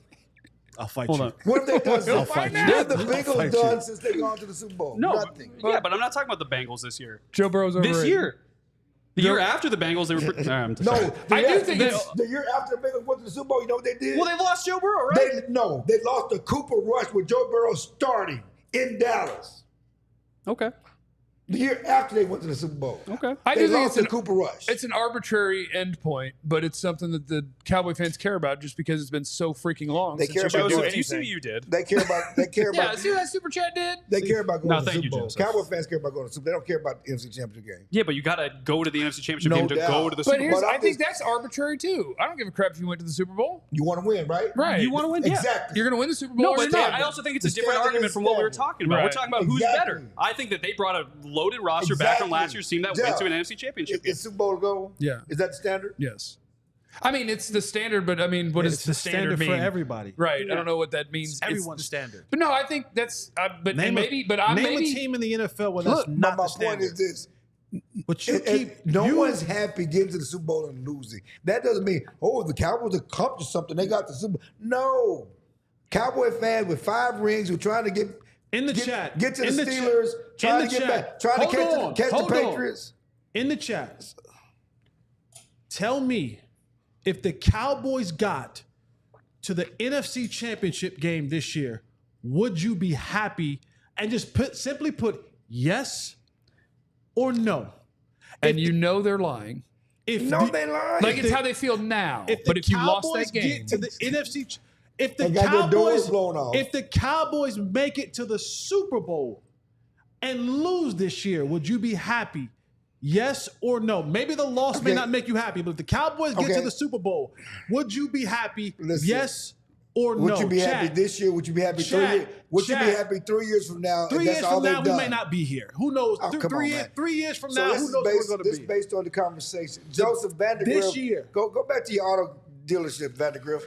I'll fight Hold you. on. What have they done since? find What have the out. I'll Bengals fight done you. since they've gone to the Super Bowl? No. Nothing. Yeah, but I'm not talking about the Bengals this year. Joe Burrow's overrated. This year. The year after the Bengals, they were. I'm No, sorry. I do think it's- the year after the Bengals went to the Super Bowl, you know what they did? Well, they lost Joe Burrow, right? They lost to Cooper Rush with Joe Burrow starting in Dallas. Okay. The year after they went to the Super Bowl. Okay. I They do think lost it's to Cooper Rush. It's an arbitrary endpoint, but it's something that the Cowboy fans care about just because it's been so freaking long. They since care you've been about Joe, doing if you see anything. what you did. They care about. Yeah, see what that super chat did? They care about going No, to the thank Super you, Bowl. Joseph. Cowboy fans care about going to the Super Bowl. They don't care about the NFC Championship game. Yeah, but you got to go to the NFC Championship No game to doubt. go to the But Super Bowl. here's, But I I'm think just- that's arbitrary too. I don't give a crap if you went to the Super Bowl. You want to win, right? Right. You want to win? Yeah. Exactly. You're going to win the Super Bowl No, or but you're not. I also think it's a The different standard argument is from what we were standard. talking about. We're Right. talking about who's Exactly. better. I think that they brought a loaded roster back from last Exactly. year's team that Yeah. went to an NFC Championship game. Is Super Bowl goal? Yeah. Is that the standard? Yes. I mean, it's the standard, but I mean, what does It's the the standard standard mean? for everybody. Right. I don't know what that means. It's everyone's the- standard. But no, I think that's, but Name maybe, a, but I'm name maybe. a team in the NFL where that's Look, not my the point standard. is this. But you keep No you, one's happy getting to the Super Bowl and losing. That doesn't mean, oh, the Cowboys accomplished something. They got the Super Bowl. No. Cowboy fans with 5 rings who are trying to get in the chat. get to the in the Steelers, chat, trying in to the get chat. back, trying to Hold catch on, the hold on. Patriots. In the chat, tell me if the Cowboys got to the NFC Championship game this year, would you be happy? And just simply put yes or no. And you know they're lying. If No, the- they lying. Like it's the- how they feel now. If But the if you lost Cowboys that game, get to the NFC, if the They got their doors Cowboys, blown off. if the Cowboys make it to the Super Bowl and lose this year, would you be happy? Yes or no? Maybe the loss may Okay. not make you happy, but if the Cowboys get Okay. to the Super Bowl, would you be happy? Listen. Yes or Would no? you be Chat. happy this year? Would you be happy 3 Chat. years? Would you be Chat. happy 3 years from now? 3 if that's years all from now, they've we done? may not be here. Who knows? Oh, come on, man. 3 years from So now, this who is knows where based, we're going this to be? based on the conversation. Joseph Vandergriff. This year. Go back to your auto dealership, Vandergriff.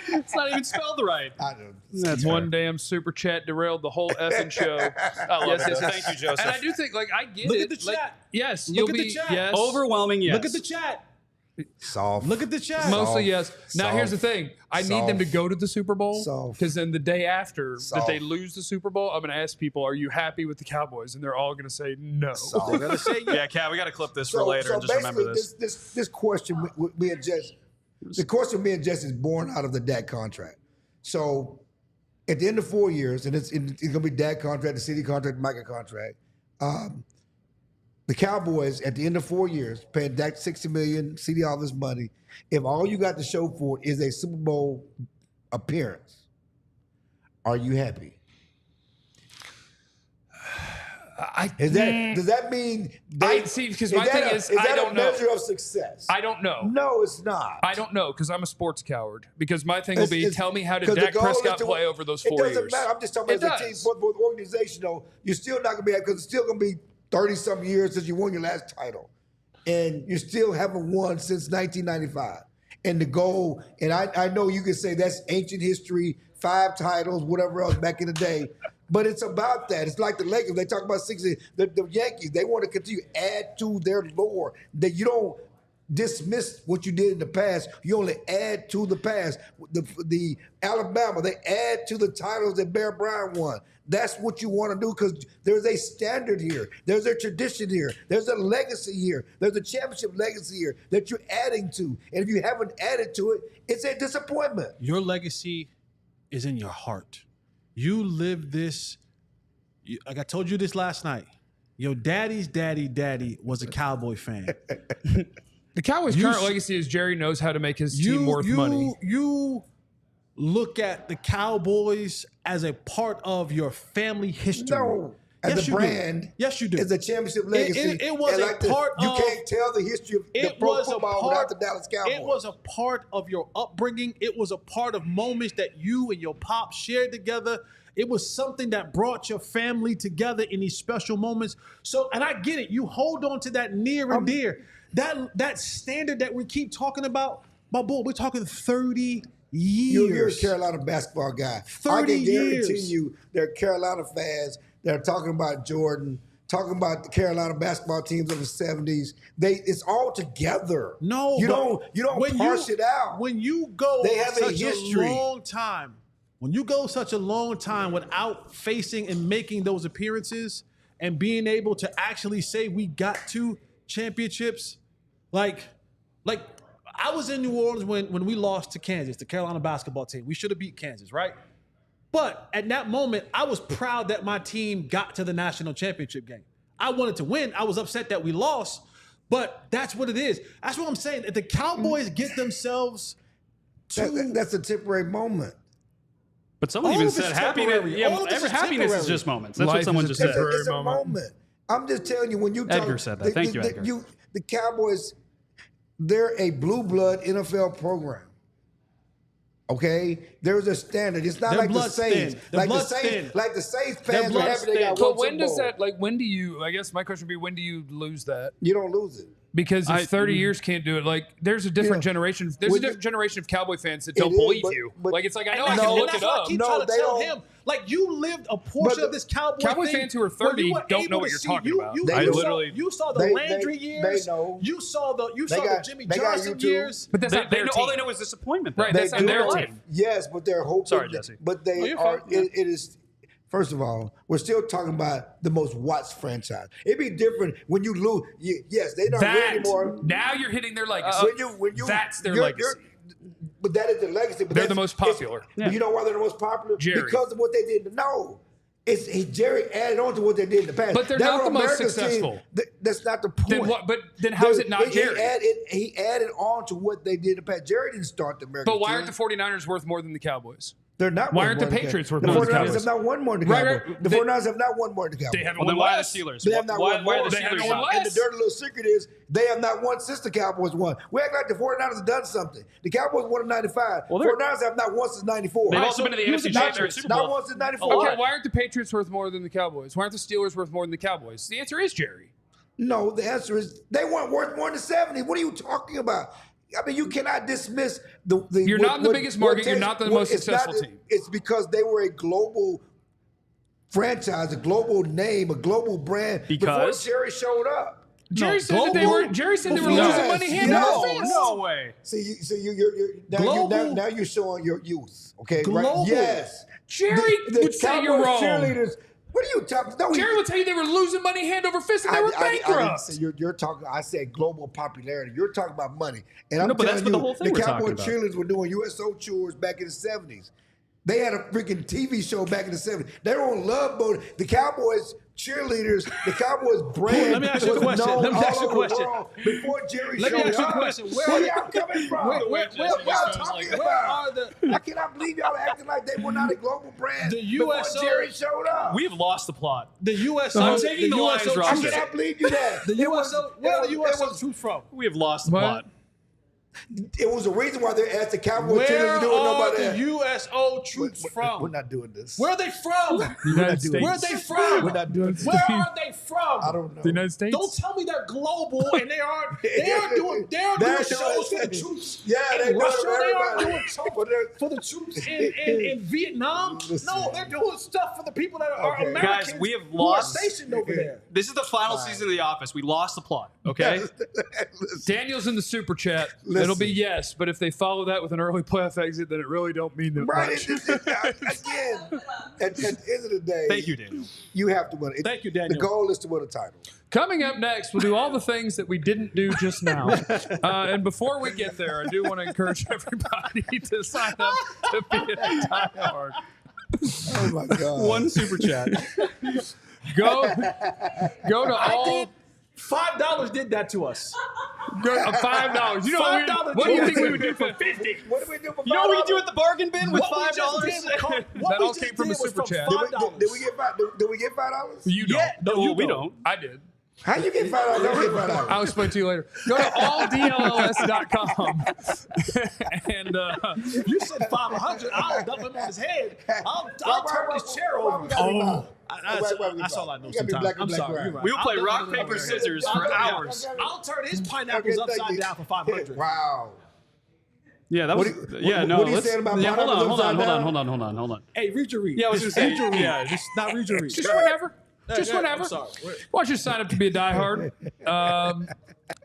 It's not even spelled right. I know. that's one damn super chat derailed the whole effing show. I love it. Thank you, Joseph. And I do think, like, I get Look it. at the Like, chat. yes, Look you'll at the be. chat. Yes, Overwhelming yes. Look at the chat. Soft. Look at the chat. Mostly Soft. yes. Now here's the Soft. thing: I need them to go to the Super Bowl Soft. because then the day after that they Soft. lose the Super Bowl, I'm going to ask people, "Are you happy with the Cowboys?" And they're all going to say no. We're gonna say yeah, Cat. We got to clip this for later and just remember basically, this. this question with me and Jess, the question with me and Jess is born out of the Dak contract. So at the end of 4 years, and it's going to be Dak contract, the City contract, Micah contract. The Cowboys at the end of 4 years paying Dak $60 million, CD all this money. If all you got to show for it is a Super Bowl appearance, are you happy? Does that mean I see, because my thing is, I that don't a know. measure of success? I don't know. No, it's not. I don't know because I'm a sports coward. Because my thing will be, It's- tell me how did 'cause the Dak goal is Prescott to play win. over those It 4 doesn't years? matter. I'm just talking It about the team, does. for the organization, though. You're still not going to be happy because it's still going to be 30-something years since you won your last title. And you still haven't won since 1995. And the goal, and I know you can say that's ancient history, 5 titles, whatever else back in the day. But it's about that. It's like the Lakers. They talk about 60. The Yankees, they want to continue to add to their lore. That you don't dismiss what you did in the past. You only add to the past. The Alabama, they add to the titles that Bear Bryant won. That's what you want to do because there's a standard here. There's a tradition here. There's a legacy here. There's a championship legacy here that you're adding to. And if you haven't added to it, it's a disappointment. Your legacy is in your heart. You live this. Like I told you this last night. Your daddy's daddy was a Cowboy fan. The Cowboys' current legacy is Jerry knows how to make his team worth money. You look at the Cowboys as a part of your family history. No, as a brand. Yes, you do. It's a championship legacy. It was a part of. You can't tell the history of the pro football without the Dallas Cowboys. It was a part of your upbringing. It was a part of moments that you and your pop shared together. It was something that brought your family together in these special moments. So, and I get it. You hold on to that near and dear. That standard that we keep talking about, my boy, we're talking 30 years. You're a Carolina basketball guy. 30 I can guarantee years. you there are Carolina fans that are talking about Jordan, talking about the Carolina basketball teams of the 70s. It's all together. No, you don't parse it out. When you go They have a such history. long time, when you go such a long time without facing and making those appearances and being able to actually say we got to championships, like I was in New Orleans when we lost to Kansas, the Carolina basketball team. We should have beat Kansas, right? But at that moment, I was proud that my team got to the national championship game. I wanted to win. I was upset that we lost, but that's what it is. That's what I'm saying. If the Cowboys get themselves to That's a temporary moment. But someone All even of it's said happiness. temporary. Yeah, All of this every is happiness is temporary. just moments. That's Life what someone is a just said. temporary It's a moment. I'm just telling you, when you talk, Edgar said that. Thank you, Edgar. The Cowboys, they're a blue blood NFL program. Okay, there's a standard. It's not Their like the blood's Saints. thin. Their Like the blood's Saints, thin. like the Saints Their fans are blood's happy they got thin. one But when Super does Bowl. that, like, when do you, I guess my question would be, when do you lose that? You don't lose it. Because if 30 years can't do it, like, there's a different generation. There's a when different generation of Cowboy fans that It don't is, believe but- you. but- Like, it's like, I know I And can that's- look and it that's what I up. keep No, trying to they tell don't. him. Like, you lived a portion But of this Cowboy Cowboy thing fans who are where 30 you were don't know able what to you're see- talking about. You I saw- literally- you saw the They Landry years. they know. You saw the got- Jimmy they got Johnson YouTube. years. But that's They, not their know, team. all they know is disappointment. Though. Right, that's They not do their know. team. Yes, but they're hoping. Sorry, Jesse. But they you're are. fine. Yeah. It is. First of all, we're still talking about the most watched franchise. It'd be different when you lose. Yes, they're not ready That, anymore. now you're hitting their legacy. When you, That's their you're- legacy. but that is the legacy. But They're that's- the most it's- popular. But you know why they're the most popular? Jerry. Because of what they did. No. Jerry added on to what they did in the past. But they're That not was the most America's successful. That's not the point. Then what? But then how is it not Jerry? He added on to what they did in the past. Jerry didn't start the American But why team. aren't the 49ers worth more than the Cowboys? They're not. Why worth aren't the more than Patriots worth the more than the 49ers Cowboys? have not won more than the Right, Cowboys. right. The They- 49ers have not won more than the Cowboys. They haven't Well, won then why are the less. Steelers? They have not why, won why are more. the They Steelers haven't not? won less. And the dirty little secret is they have not won since the Cowboys won. We act like the 49ers have done something. The Cowboys won in 95. Well, they're- 49ers have not won since 94. They've also been to the AFC Championship Super Not Bowl. once since 94. A lot. Okay, why aren't the Patriots worth more than the Cowboys? Why aren't the Steelers worth more than the Cowboys? The answer is Jerry. No, the answer is they weren't worth more than 70. What are you talking about? I mean, you cannot dismiss the You're not in the biggest market. You're takes- not the what- most it's not- successful team. It's because they were a global franchise, a global name, a global brand Because? before Jerry showed up. Jerry said that they were. Jerry said they were Yes, losing money hand yes. over fist. No way. See, you're Global- now you're showing your youth. Okay, right? Global. Yes. Jerry would say you're Cowboys wrong. cheerleaders. What are you talking? No, Jerry would tell you they were losing money hand over fist and they were I didn't bankrupt. say you're talking. I said global popularity. You're talking about money, and I'm No, but that's telling what the you, whole thing the we're talking Cowboy about. cheerleaders were doing USO tours back in the '70s. They had a freaking TV show back in the '70s. They were on Love Boat. The Cowboys cheerleaders, the Cowboys brand. Let me ask you a was question. known Let me all ask you a over the question. world Before Jerry Let me showed ask you a up. question. Where y'all coming from? where What y'all talking where about? are the I cannot believe y'all acting like they were not a global brand The before USO Jerry showed up. We've lost the plot. USO? I'm taking the Lions USO roster. I cannot believe you that. The It was- USO. Where are the it USO was- troops from? We have lost the What? plot. It was the reason why they asked the Cowboys Where cheerleaders to do it. are Nobody the asked. USO troops We're from? not doing this. Where are they from? United doing Where are they from? We're not doing this. Where are they from? I don't know. The United States. Don't tell me they're global and they are doing That's shows for the right. troops Yeah, they in do it Russia. for They aren't everybody. doing stuff But they're- for the troops in Vietnam. No, they're doing stuff for the people that are Okay. Americans Guys, we have who are lost- stationed over there. This is the final season of The Office. We lost the plot. Okay. Daniel's in the super chat. Listen. It'll be yes, but if they follow that with an early playoff exit, then it really don't mean that Right. much. Again, at the end of the day, Thank you, Daniel. you have to win. Thank you, Daniel. The goal is to win a title. Coming up next, we'll do all the things that we didn't do just now. And before we get there, I do want to encourage everybody to sign up to be a diehard. Oh my God. One super chat. Go to all. $5 did that to us. $5. You know $5 what do you think we would do for 50? What did we do for You know what we $5? do at the bargain bin with What we just $5? did was That all came from a super chat. $5. Did we get $5? You don't. Yeah, no, you we don't. don't. I did. How you get $5? Don't get $5. I'll explain to you later. Go to alldlls.com. And You said 500. I'll dump him on his head. I'll turn his chair over. That's all I know sometimes. I'm sorry. You're right. We will play I'll rock, dump him on paper, his head. scissors for hours. I'll turn his pineapples upside down for 500. Wow. Yeah, that was. What do you- Yeah, what- no. what are you let's- saying about yeah, hold pineapples on, hold on, upside hold on, down? hold on, hold on, hold on. Hey, read your read. Yeah, I was Just gonna read say. your read. Yeah, Just not read your read. just whenever. Just Yeah, whenever. I'm sorry. Why don't you sign up to be a diehard?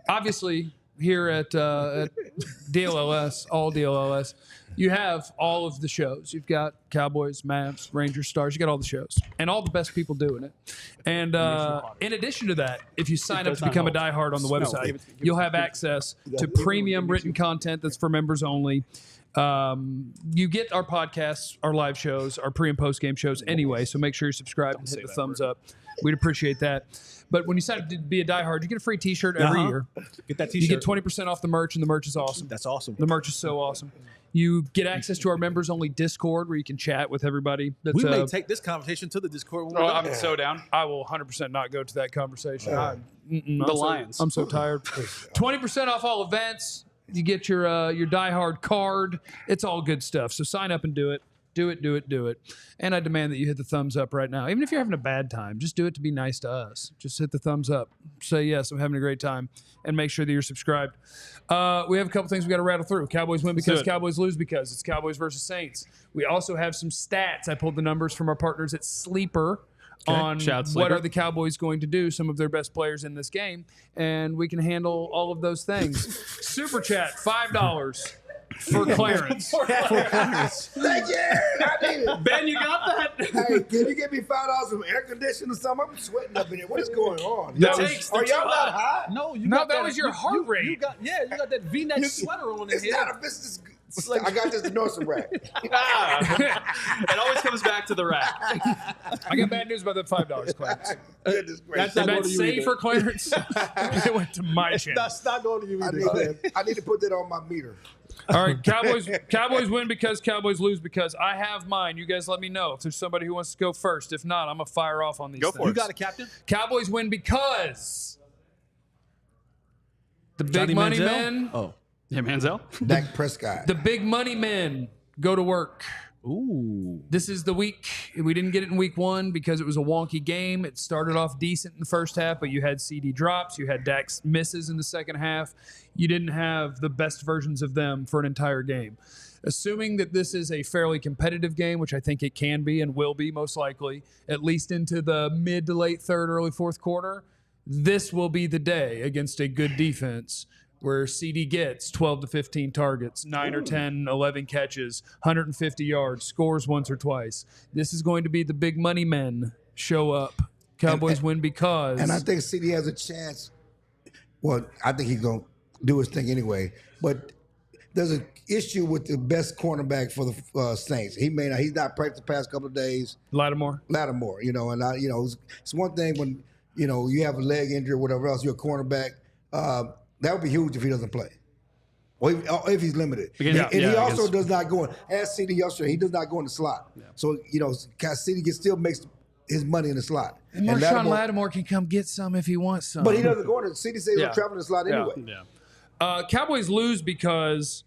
Obviously, here at DLLS, all DLLS, you have all of the shows. You've got Cowboys, Mavs, Rangers, Stars. You got all the shows and all the best people doing it. And in addition to that, if you sign up to become a diehard on the website, you'll have access to premium written content that's for members only. You get our podcasts, our live shows, our pre and post game shows anyway. So make sure you're subscribed and hit the thumbs up. We'd appreciate that. But when you sign up to be a diehard, you get a free T-shirt every year. Get that You T-shirt. get 20% off the merch, and the merch is awesome. That's awesome. The merch is so awesome. You get access to our members only Discord, where you can chat with everybody. That's, We may take this conversation to the Discord. When Oh, we're done. I'm so down. I will 100% not go to that conversation. The Lions. I'm so tired. 20% off all events. You get your diehard card. It's all good stuff. So sign up and do it. Do it, do it, do it. And I demand that you hit the thumbs up right now. Even if you're having a bad time, just do it to be nice to us. Just hit the thumbs up. Say, yes, I'm having a great time. And make sure that you're subscribed. We have a couple things we got to rattle through. Cowboys win because Cowboys lose because. It's Cowboys versus Saints. We also have some stats. I pulled the numbers from our partners at Sleeper on Shout out what Sleeper. are the Cowboys going to do, some of their best players in this game, and we can handle all of those things. Super chat, $5 for Clarence. Thank you. I need it. Ben, you got that? Hey, can you give me $5 from air conditioning or something? I'm sweating up in here. What is going on? That Y'all- was- are y'all not hot? No, you No, got that was your heart rate. You got that V-neck sweater on in It's here. not a business. I got this to Nordstrom rack. It always comes back to the rack. I got bad news about that $5, Clarence. Goodness gracious. That's not That going to you save either. for Clarence. It went to my channel. That's not going to you I either. need to put that on my meter. All right, Cowboys win because Cowboys lose because. I have mine. You guys let me know if there's somebody who wants to go first. If not, I'm going to fire off on these Go things. for You got a captain? Cowboys win because the big Johnny money Manziel? men, Oh. Yeah, Manziel. Dak Prescott. the big money men go to work. Ooh. This is the week. We didn't get it in week one because it was a wonky game. It started off decent in the first half, but you had CD drops. You had Dak's misses in the second half. You didn't have the best versions of them for an entire game. Assuming that this is a fairly competitive game, which I think it can be and will be most likely, at least into the mid to late third, early fourth quarter, this will be the day against a good defense where CD gets 12 to 15 targets, 9 or 10, 11 catches, 150 yards, scores once or twice. This is going to be the big money men show up. Cowboys win because. And I think CD has a chance. Well, I think he's going to do his thing anyway. But there's an issue with the best cornerback for the Saints. He's not practiced the past couple of days. Lattimore. Lattimore, it's one thing when, you have a leg injury or whatever else, you're a cornerback. That would be huge if he doesn't play. Or if he's limited. Again, and yeah, he I also guess. does not go in. As CD yesterday, he does not go in the slot. So, CD still makes his money in the slot. And Marshawn Lattimore can come get some if he wants some. But he doesn't go in. CD says he'll travel in the slot anyway. Yeah. Cowboys lose because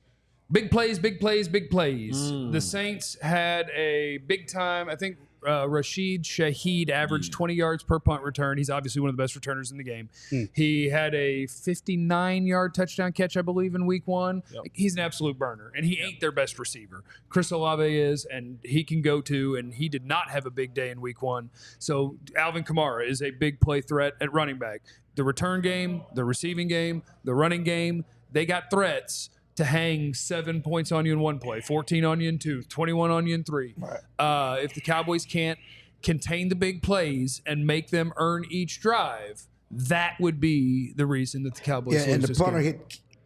big plays, big plays, big plays. The Saints had a big time, I think Rashid Shaheed averaged 20 yards per punt return. He's obviously one of the best returners in the game. He had a 59-yard touchdown catch, I believe, in week 1. He's an absolute burner, and he ain't their best receiver. Chris Olave is, and he can go too, and he did not have a big day in week 1. So Alvin Kamara is a big play threat at running back. The return game, the receiving game, the running game, they got threats to hang 7 points on you in one play, 14 on you in 2, 21 on you in 3. Right. If the Cowboys can't contain the big plays and make them earn each drive, that would be the reason that the Cowboys lose and the this punter game.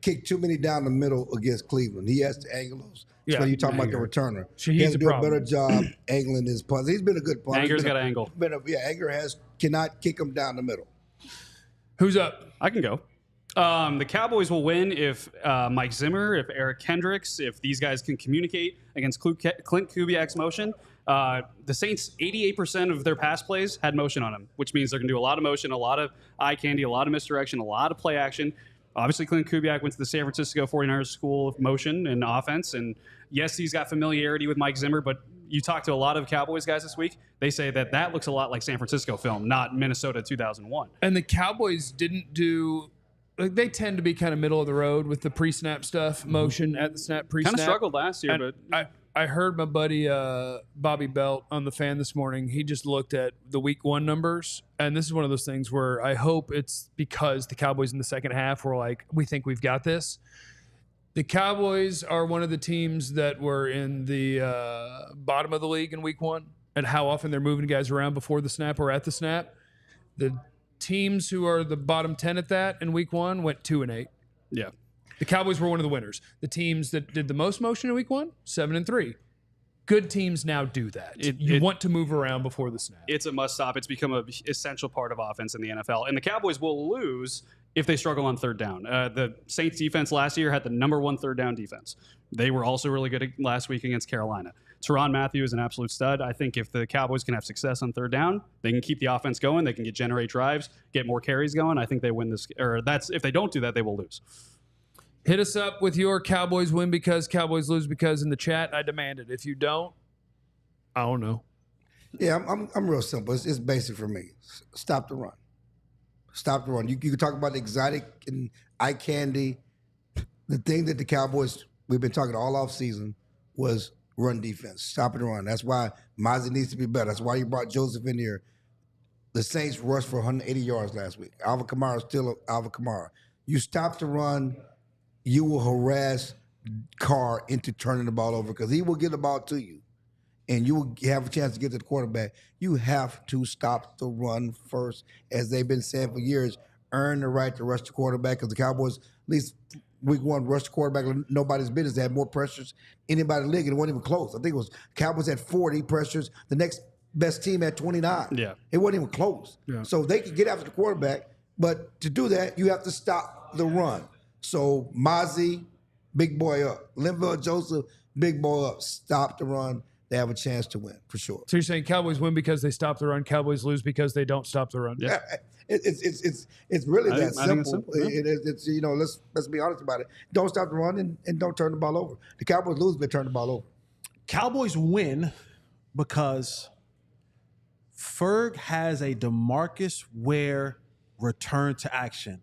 kicked too many down the middle against Cleveland. He has to angle those. That's when you're talking about the returner. He has to do a better job angling his punts. He's been a good punter. Anger's got to angle. Anger cannot kick him down the middle. Who's up? I can go. The Cowboys will win if Mike Zimmer, if Eric Kendricks, if these guys can communicate against Clint Kubiak's motion. The Saints, 88% of their pass plays had motion on them, which means they're going to do a lot of motion, a lot of eye candy, a lot of misdirection, a lot of play action. Obviously, Clint Kubiak went to the San Francisco 49ers School of Motion and Offense, and yes, he's got familiarity with Mike Zimmer, but you talk to a lot of Cowboys guys this week, they say that looks a lot like San Francisco film, not Minnesota 2001. And the Cowboys didn't do... They tend to be kind of middle of the road with the pre-snap stuff, motion at the snap, pre-snap. Kind of struggled last year, And but I heard my buddy Bobby Belt on the Fan this morning. He just looked at the week 1 numbers, and this is one of those things where I hope it's because the Cowboys in the second half were like, we think we've got this. The Cowboys are one of the teams that were in the bottom of the league in week 1, and how often they're moving guys around before the snap or at the snap. The teams who are the bottom 10 at that in week 1 went 2-8. yeah. The Cowboys were one of the winners. The teams that did the most motion in week 1, 7-3. Good teams now do that. You want to move around before the snap. It's a must-stop. It's become an essential part of offense in the NFL. And the Cowboys will lose if they struggle on third down. The Saints defense last year had the number 1 third down defense. They were also really good last week against Carolina. Teron Matthew is an absolute stud. I think if the Cowboys can have success on third down, they can keep the offense going. They can generate drives, get more carries going. I think they win this. Or if they don't do that, they will lose. Hit us up with your Cowboys win because, Cowboys lose because in the chat. I demand it. If you don't, I don't know. Yeah, I'm real simple. It's basic for me. Stop the run. Stop the run. You can talk about the exotic and eye candy. The thing that the Cowboys, we've been talking all off season, was run defense. Stop the run. That's why Mozzie needs to be better. That's why you brought Joseph in here. The Saints rushed for 180 yards last week. Alvin Kamara is still Alvin Kamara. You stop the run, you will harass Carr into turning the ball over because he will get the ball to you. And you will have a chance to get to the quarterback. You have to stop the run first, as they've been saying for years. Earn the right to rush the quarterback because the Cowboys, at least week 1, rushed the quarterback like nobody's business. They had more pressures than anybody in the league, and it wasn't even close. I think it was Cowboys had 40 pressures. The next best team had 29. Yeah. It wasn't even close. Yeah. So they could get after the quarterback, but to do that, you have to stop the run. So Mozzie, big boy up. Linville Joseph, big boy up. Stop the run. They have a chance to win, for sure. So you're saying Cowboys win because they stop the run, Cowboys lose because they don't stop the run? Yeah. It's really that think it's simple. simple, yeah. It's let's be honest about it. Don't stop the run and don't turn the ball over. The Cowboys lose, but turn the ball over. Cowboys win because Ferg has a DeMarcus Ware return to action.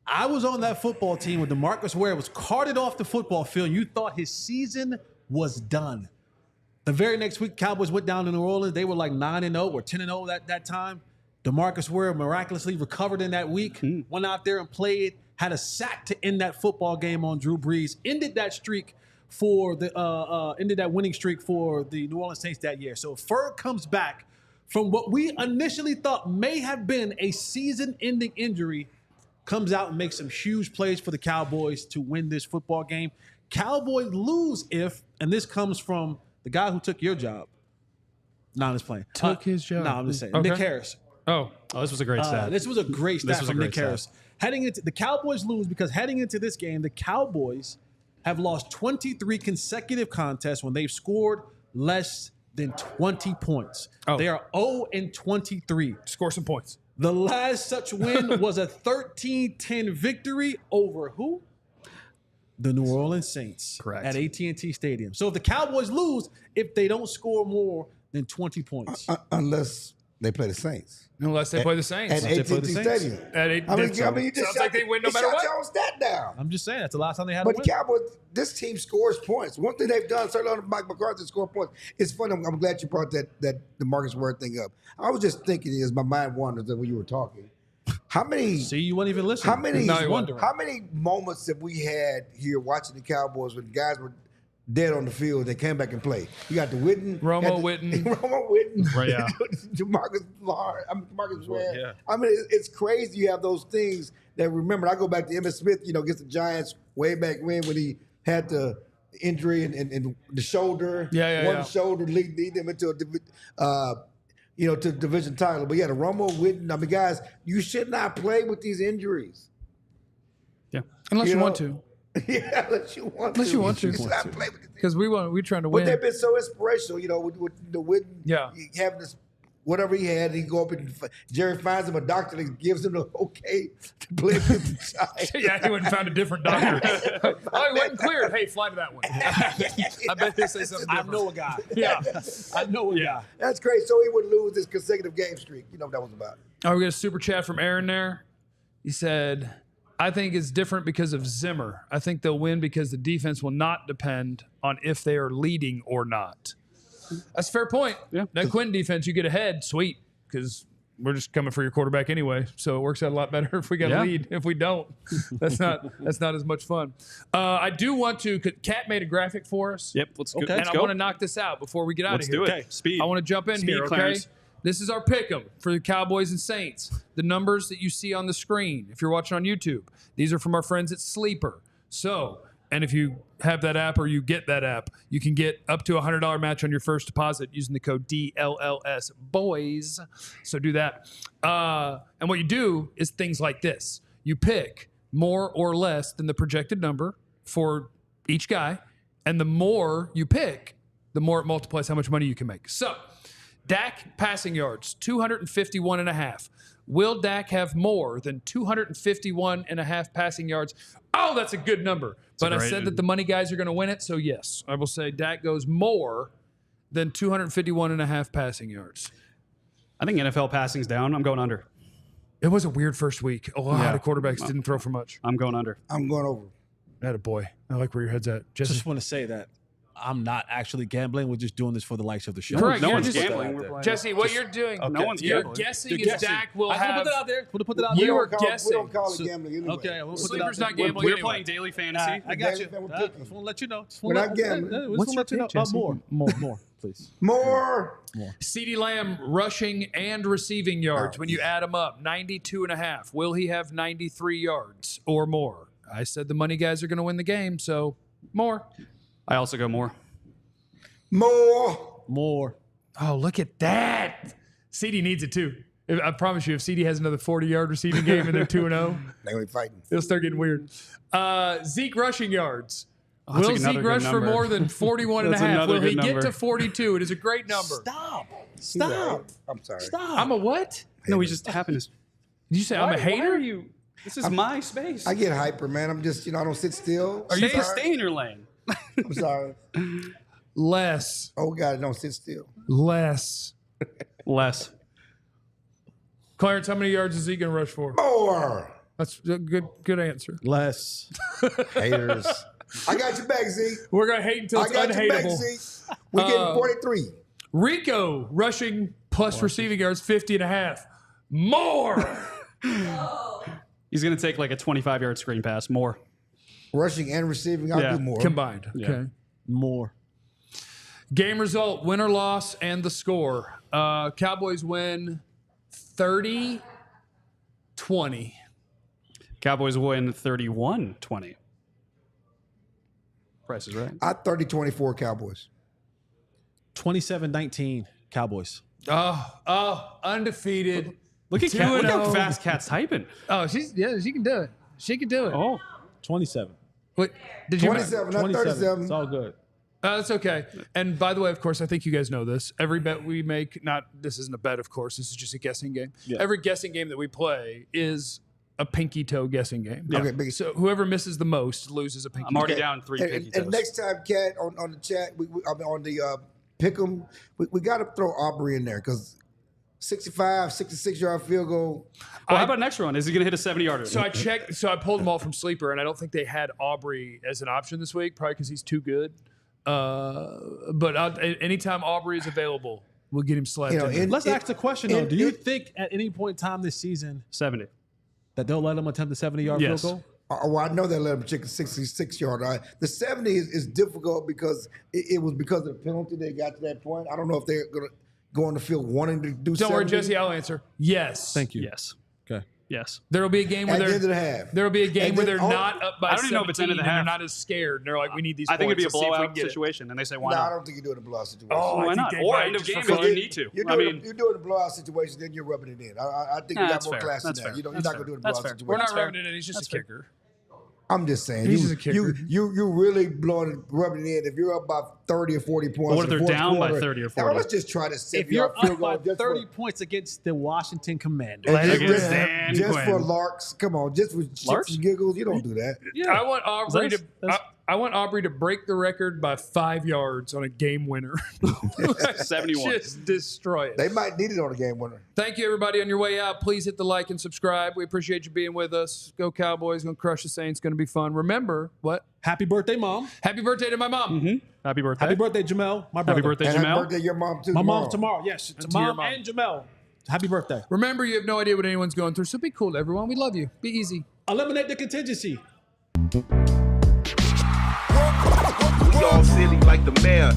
I was on that football team when DeMarcus Ware was carted off the football field. You thought his season was done. The very next week, Cowboys went down to New Orleans. They were like 9-0 or 10-0 at that time. DeMarcus Ware miraculously recovered in that week, went out there and played, had a sack to end that football game on Drew Brees, ended that winning streak for the New Orleans Saints that year. So Ferg comes back from what we initially thought may have been a season-ending injury, comes out and makes some huge plays for the Cowboys to win this football game. Cowboys lose if, and this comes from the guy who took your job. No, I'm just playing. Took his job? No, I'm just saying. Okay. Nick Harris. Oh, this was a great stat. This was a great stat was a from great Nick stat. Harris. Heading into the Cowboys lose because heading into this game, the Cowboys have lost 23 consecutive contests when they've scored less than 20 points. Oh. They are 0-23. score some points. The last such win was a 13-10 victory over who? The New Orleans Saints. Correct. At AT&T Stadium. So if the Cowboys lose, if they don't score more than 20 points. Unless they play the Saints. Unless they play the Saints. At They play the AT&T Saints. Stadium. At eight, I mean, you just sounds like they win no matter what. Shut your own stat down. I'm just saying that's the last time they had But a the win. Cowboys, this team scores points. One thing they've done, certainly on Mike McCarthy, score points. It's funny. I'm glad you brought that the Marcus Ward thing up. I was just thinking, as my mind wanders when you were talking, how many? See, you wouldn't even listen. How many? No, you wouldn't. How many moments have we had here watching the Cowboys when guys were dead on the field? They came back and played. You got the Witten, Romo Witten. Romo Witten, Right, yeah. Demarcus Lawrence, Demarcus Ware. Yeah. I mean, it's crazy. You have those things that remember. I go back to Emmitt Smith, against the Giants way back when he had the injury and the shoulder. One shoulder lead them into to division title. But yeah, the Romo Witten. I mean, guys, you should not play with these injuries. Yeah. Unless you want to. Yeah, unless you want to. Unless you want to. You should not play with these. Because we're trying to But win. they've been so inspirational, with the Witten. Yeah. Having this, whatever he had, he go up and Jerry finds him a doctor that gives him the okay to play with the Giants. Yeah, he went and found a different doctor. Oh, he wasn't cleared. Hey, fly to that one. I bet they say something I different. know a guy. Yeah. I know a guy. That's great. So he would lose this consecutive game streak. You know what that was about. Oh, we got a super chat from Aaron there. He said, I think it's different because of Zimmer. I think they'll win because the defense will not depend on if they are leading or not. That's a fair point. Yeah. That Quinn defense, you get ahead, sweet, because we're just coming for your quarterback anyway. So it works out a lot better if we got a lead. If we don't, that's not as much fun. I do want to. Kat made a graphic for us. Yep. Let's go. Okay. And Let's I go. want to knock this out before we get out Let's of here. do it. Okay. Speed. I want to jump in Speed, here, okay? Clarence. This is our pick'em for the Cowboys and Saints. The numbers that you see on the screen, if you're watching on YouTube, these are from our friends at Sleeper. So, and if you have that app or you get that app, you can get up to a $100 match on your first deposit using the code DLLS boys. So do that. And what you do is things like this. You pick more or less than the projected number for each guy. And the more you pick, the more it multiplies how much money you can make. So, Dak passing yards, 251.5. Will Dak have more than 251.5 passing yards? Oh, that's a good number. But I said that the money guys are going to win it, so yes. I will say Dak goes more than 251.5 passing yards. I think NFL passing's down. I'm going under. It was a weird first week. A lot Yeah. of quarterbacks didn't throw for much. I'm going under. I'm going over. Attaboy. I like where your head's at. Jesse. Just want to say that I'm not actually gambling. We're just doing this for the likes of the show. Correct. No You're one's just- gambling. We're playing. Jesse, what you're doing, No one's you're gambling. guessing You're is Dak will I just want have... to put that out there. Want to put that out You there. were We guessing. don't call it gambling anyway. Okay, we'll put it out Sleeper's there. not gambling We're anyway. playing daily fantasy. I got you. We're I picking. just want to let you know. Just We're wanna not let- gambling. just What's want to your let you know. pick, Jesse? More, please. More. CeeDee Lamb rushing and receiving yards when you add them up, 92.5. Will he have 93 yards or more? I said the money guys are going to win the game, so more. I also go more. More. Oh, look at that. CD needs it too. I promise you, if CD has another 40-yard receiving game and they're 2-0, They're going to be fighting. it'll start getting weird. Zeke rushing yards. that's Will another Zeke good rush for number. more than 41 and a That's half? another Will he good get number. to 42? It is a great number. Stop. I'm sorry. Stop. I'm a what? No, we just happened to. Did you say I'm a hater? Why are you? This is my space. I get hyper, man. I'm just, I don't sit still. Are you Stay in your lane. I'm sorry. Less. Oh, God, don't sit still. Less. Less. Clarence, how many yards is he going to rush for? More. That's a good answer. Less. Haters. I got your back, Zeke. We're going to hate until I it's got your back, unhateable. Zeke. We're getting 43. Rico rushing plus receiving yards 50.5. More. He's going to take like a 25-yard screen pass. More. Rushing and receiving, I'll Yeah. do more. Combined. Yeah. Okay. More. Game result, win or loss, and the score. Cowboys win 30-20. Cowboys win 31-20. Price is right. I 30-24 Cowboys. 27-19 Cowboys. Oh, undefeated. Look at 2-0. Cat. Look how fast Cat's typing. Oh, she can do it. She can do it. Oh, 27. Wait, did you? 27, not 27. 37. It's all good. That's okay. And by the way, of course, I think you guys know this. Every bet we make, this isn't a bet, of course. This is just a guessing game. Yeah. Every guessing game that we play is a pinky toe guessing game. Okay, big. So whoever misses the most loses a pinky I'm already toe. down 3 pinky And toes. next time, Kat, on the chat, I mean, on the pick them. We got to throw Aubrey in there because 65, 66-yard field goal. Well, how about next one? Is he going to hit a 70-yarder? So I checked. So I pulled them all from Sleeper, and I don't think they had Aubrey as an option this week, probably because he's too good. But anytime Aubrey is available, we'll get him slapped. Let's ask the question though. Do you think at any point in time this season 70 that they'll let him attempt a 70-yard Yes. field goal? Well, I know they let him check a 66-yard. The 70 is difficult because it was because of the penalty they got to that point. I don't know if they're going to go on the field wanting to do. Don't worry, 70. Jesse. I'll answer. Yes. Thank you. Yes. Okay. Yes. There will be a game where At the end of the half. There will be a game And where then they're not up by I don't even know if it's end of 17 the and half. they're not as scared. And they're like, we need these. I think it'd be a points. Let's see if we blowout can get it. situation, and they say, why No, I not? don't think you do it in a blowout situation. Oh, Why I not? think they Or might end of just game for if fun. you need to. You I mean, do it in a blowout situation, then you're rubbing it in. I think you got that's more fair. class than That's that. fair. You're not That's going to do it in a fair. blowout That's fair. situation. We're not That's fair. rubbing it in. He's just That's a fair. kicker. I'm just saying. He's just a kicker. You really rubbing it in. If you're up by 30 or 40 points. what if they're down by 30 or 40? Let's just try to set If you're field up goal by just 30 for, points against the Washington Commanders, Let it just, go, Dan just Quinn. for larks. Come on, just for shits Larks? and giggles. You don't do that. I want Aubrey That's- I want Aubrey to break the record by 5 yards on a game winner. 71. Just destroy it. They might need it on a game winner. Thank you, everybody. On your way out, please hit the like and subscribe. We appreciate you being with us. Go Cowboys. Going to crush the Saints. Going to be fun. Remember, what? happy birthday, Mom. Happy birthday to my mom. Happy birthday. Happy birthday, Jamel. My brother. Happy birthday, And happy Jamel. birthday, your mom too. My mom tomorrow. Yes, to to your Mom mom. and Jamel. Happy birthday. Remember, you have no idea what anyone's going through, so be cool to everyone. We love you. Be easy. Eliminate the contingency. All silly like the mayor.